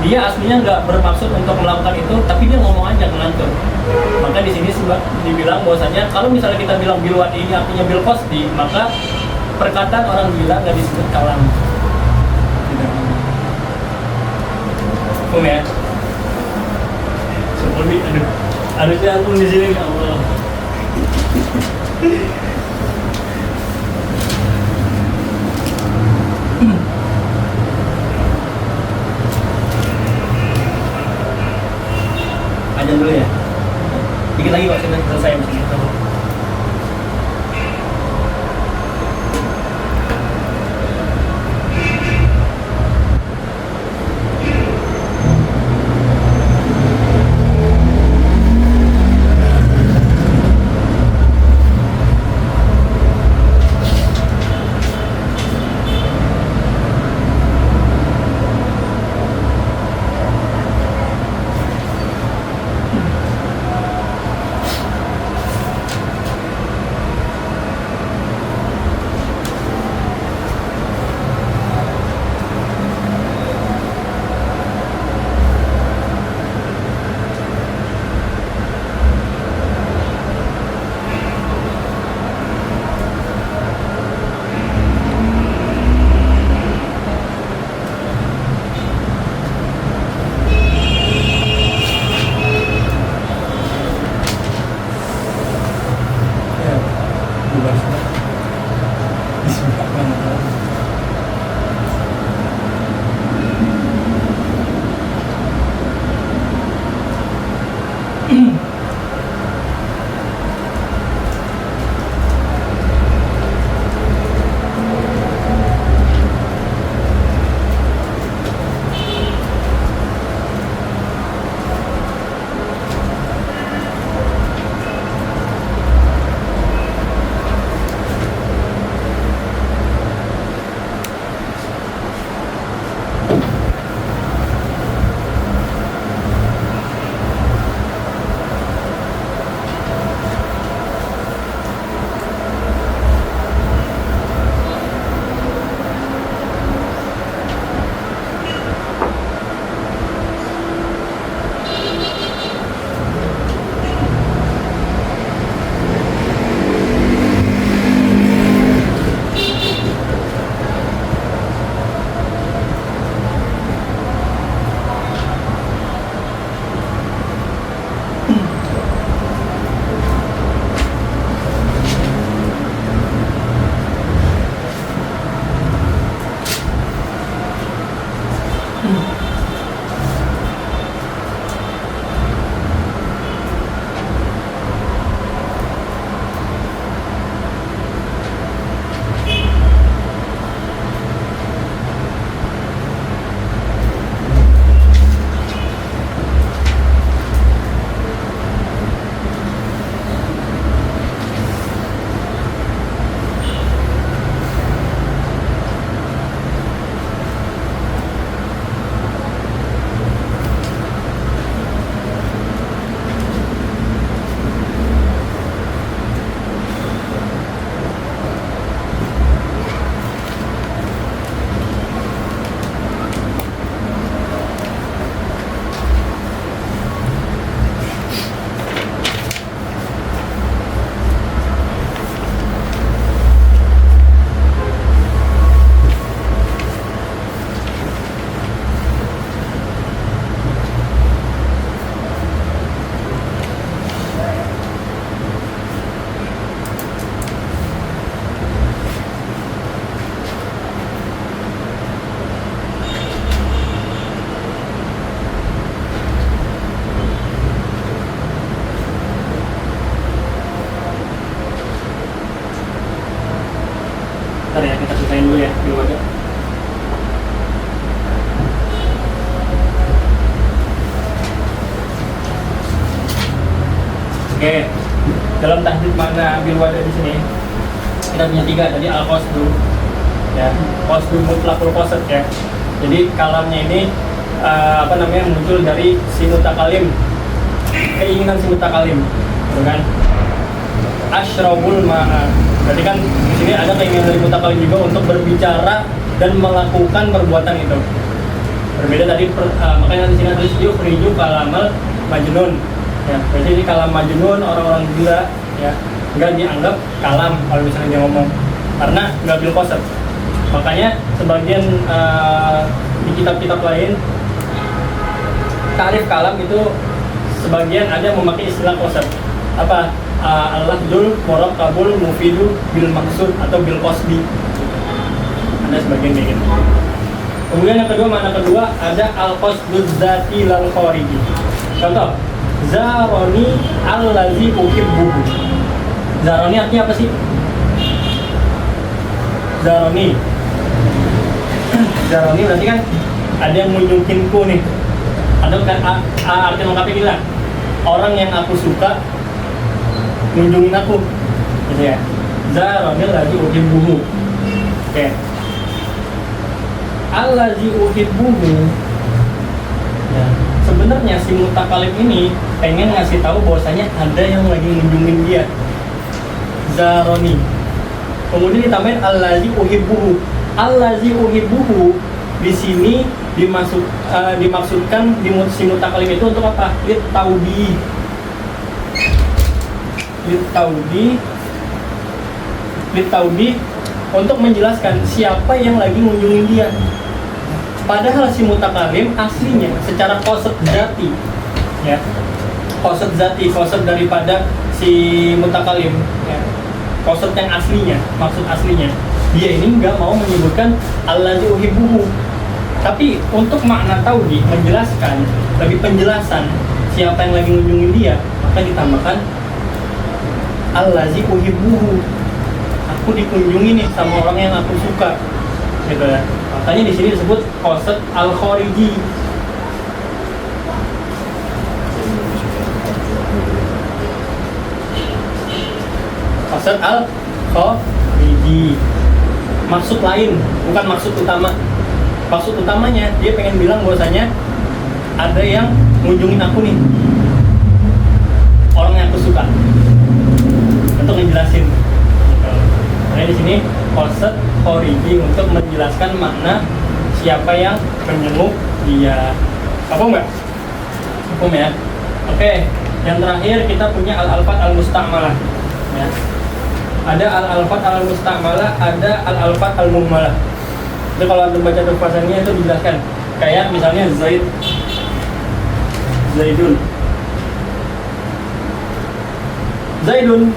B: dia aslinya nggak bermaksud untuk melakukan itu, tapi dia ngomong aja ngelantur. Maka di sini dibilang bahwasanya kalau misalnya kita bilang bilwan ini artinya bil qasdi, maka perkataan orang gila nggak disebut kalam. Ya. Seperti aduh, harusnya aku di sini ya Allah. Aja dulu ya. Dikit lagi kok sudah selesai mesin itu.
A: Bentar ya, kita selesaiin dulu ya dulu aja. Oke, dalam tahdid makna bil wada di sini kita punya tiga tadi al-qasdu ya, qasdu mutlaqul qasd ya. Jadi kalamnya ini muncul dari si mutakalim, keinginan si mutakalim, gitu kan? Asyrabul ma'a. Berarti kan di sini ada keinginan dari mutakalim juga untuk berbicara dan melakukan perbuatan itu.
B: Berbeda tadi makanya di sini tulis yukhriju kalamal majnun. Ya, berarti ini kalam majnun, orang-orang gila ya. Enggak dianggap kalam kalau misalnya dia ngomong. Karena enggak bil qasad. Makanya sebagian di kitab-kitab lain tarif kalam itu sebagian ada memakai istilah qasad. Apa? Al-lafzul murakkabul mufidu bil maksud atau bil qasdi. Ada sebagian kayak gitu. Kemudian yang kedua, makna kedua ada al-qasduz zati lal khariji. Contoh, zaroni allazi uhibbuhu. Zaroni artinya apa sih? Zaroni berarti kan ada yang mengunjunginku nih. Ada kan arti lengkapnya gila. Orang yang aku suka mengunjungin aku, gitu ya. Zaroni allazi uhibbuhu. Oke. Allazi uhibbuhu. Ya, sebenarnya si mutakalim ini pengen ngasih tahu bahwasanya ada yang lagi ngunjungin dia. Zaroni. Kemudian ditambahin allazi uhibbuhu. Allazi uhibbuhu di sini dimaksudkan di si mutakalim itu untuk apa? Litaudi untuk menjelaskan siapa yang lagi ngunjungin dia. Padahal si mutakalim aslinya secara qasad zati, ya, qasad daripada si mutakalim, ya, qasad yang aslinya, maksud aslinya, dia ini nggak mau menyebutkan allazi uhibbuhu. Tapi untuk makna taudi, menjelaskan, lebih penjelasan siapa yang lagi ngunjungin dia, maka ditambahkan allazi uhibbuhu. Aku dikunjungi nih sama orang yang aku suka, gitu ya. Makanya di sini disebut qasad al-khariji. Qasad al-khariji. Maksud lain, bukan maksud utama. Maksud utamanya dia pengen bilang bahwasanya ada yang ngunjungin aku nih, orang yang aku suka, untuk ngejelasin. Nah di sini qasad khariji untuk menjelaskan makna siapa yang menjenguk dia. Apa enggak? Hukum ya. Oke, yang terakhir kita punya al-alfat al-musta'malah. Ya. Ada al-alfat al-musta'malah, ada al-alfat al-muhmalah. Jadi kalau Anda baca tulisannya itu dijelaskan. Kayak misalnya Zaidun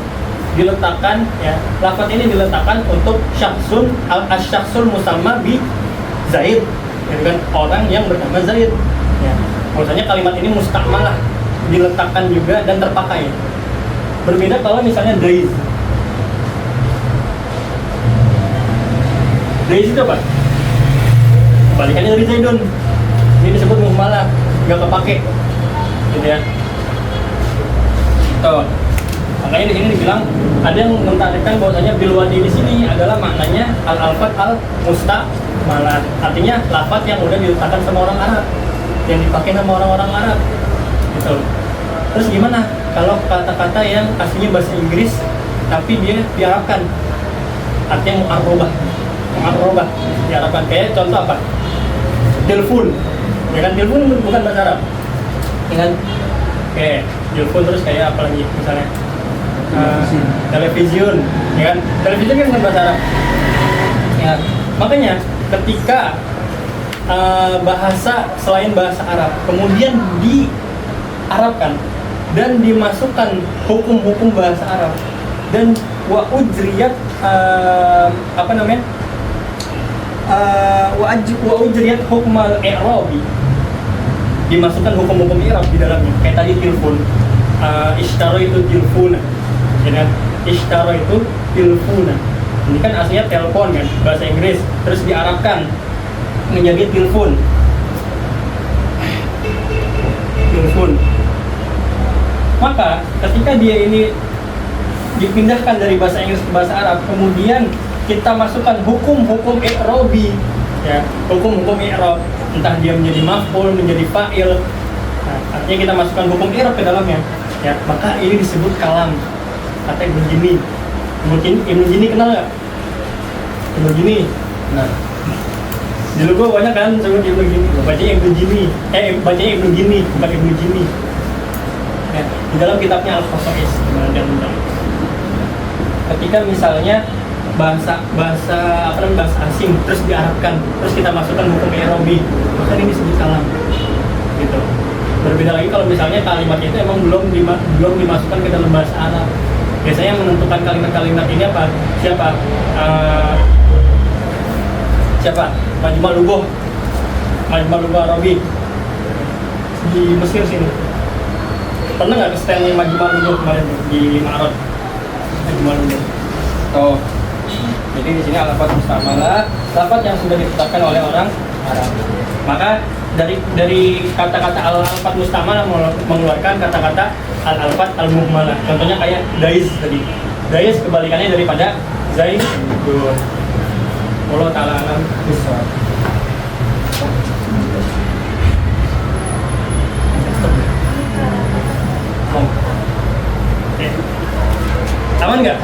B: diletakkan, ya, lafaz ini diletakkan untuk syakhsun al-syakhsul musamma bi Zaid, yaitu kan orang yang bernama Zaid, ya. Maksudnya kalimat ini musta'malah, diletakkan juga dan terpakai. Berbeda kalau misalnya Daiz itu apa? Kebalikannya dari Zaidun. Ini disebut muhmalah, nggak kepake, gitu ya. Tuh. Makanya di sini dibilang ada yang mentarikkan bahwasanya bilwadi di sini adalah maknanya al-alfat al-musta'malah. Artinya lafaz yang udah diletakkan sama orang Arab, yang dipakai sama orang-orang Arab. Gitu. Terus gimana kalau kata-kata yang aslinya bahasa Inggris tapi dia diarabkan? Artinya mu'arrobah diarabkan. Kayak contoh apa? Telepon. Ya kan, telepon bukan bahasa Arab. Ya kan? Oke, telepon. Terus kayak apa lagi misalnya? Television, ya kan? Television kan bukan bahasa Arab. Ya, makanya ketika bahasa selain bahasa Arab kemudian diarabkan dan dimasukkan hukum-hukum bahasa Arab dan wa ujriyat wa ujriyat hukmal i'rabi, dimasukkan hukum-hukum i'rab di dalamnya. Kayak tadi telepon, ishtara itu telefona, ya, ishtara itu telefona. Ini kan aslinya telepon kan, bahasa Inggris, terus diarabkan menjadi telepon. Maka ketika dia ini dipindahkan dari bahasa Inggris ke bahasa Arab, kemudian kita masukkan hukum-hukum i'rabi, ya, hukum-hukum i'rab, entah dia menjadi maf'ul, menjadi fa'il. Nah, artinya kita masukkan hukum i'rab ke dalamnya, ya, maka ini disebut kalam. Kata Ibnu Jini kenal nggak? Ibnu Jini, nah,
A: Di logo banyak kan sebelum Ibnu Gini, bacanya Ibnu Gini, bacanya Ibnu Gini, bukan Ibnu Gini. Nah, di dalam kitabnya Al-Khosais, ketika misalnya bahasa asing terus diarabkan, terus kita masukkan hukum i'rabi, maka ini disebut kalam. Gitu. Berbeda lagi kalau misalnya kalimat itu emang belum dimasukkan ke dalam bahasa Arab. Biasanya yang menentukan kalimat-kalimat ini apa? Siapa? Majma' Lugha Arabi di Mesir sini. Pernah nggak ke standnya Majma' Lugha kemarin di Ma'rad? Majma' Lugha. Oh, jadi di sini al-alfaz musta'malah, lafaz yang sudah ditetapkan oleh orang Arab. Maka dari kata-kata al-alfaz musta'malah mengeluarkan kata-kata al-alfaz al-muhmalah. Contohnya kayak dais tadi. Dais kebalikannya daripada zaidun. Allah ta'ala alam bisawab. Aman nggak?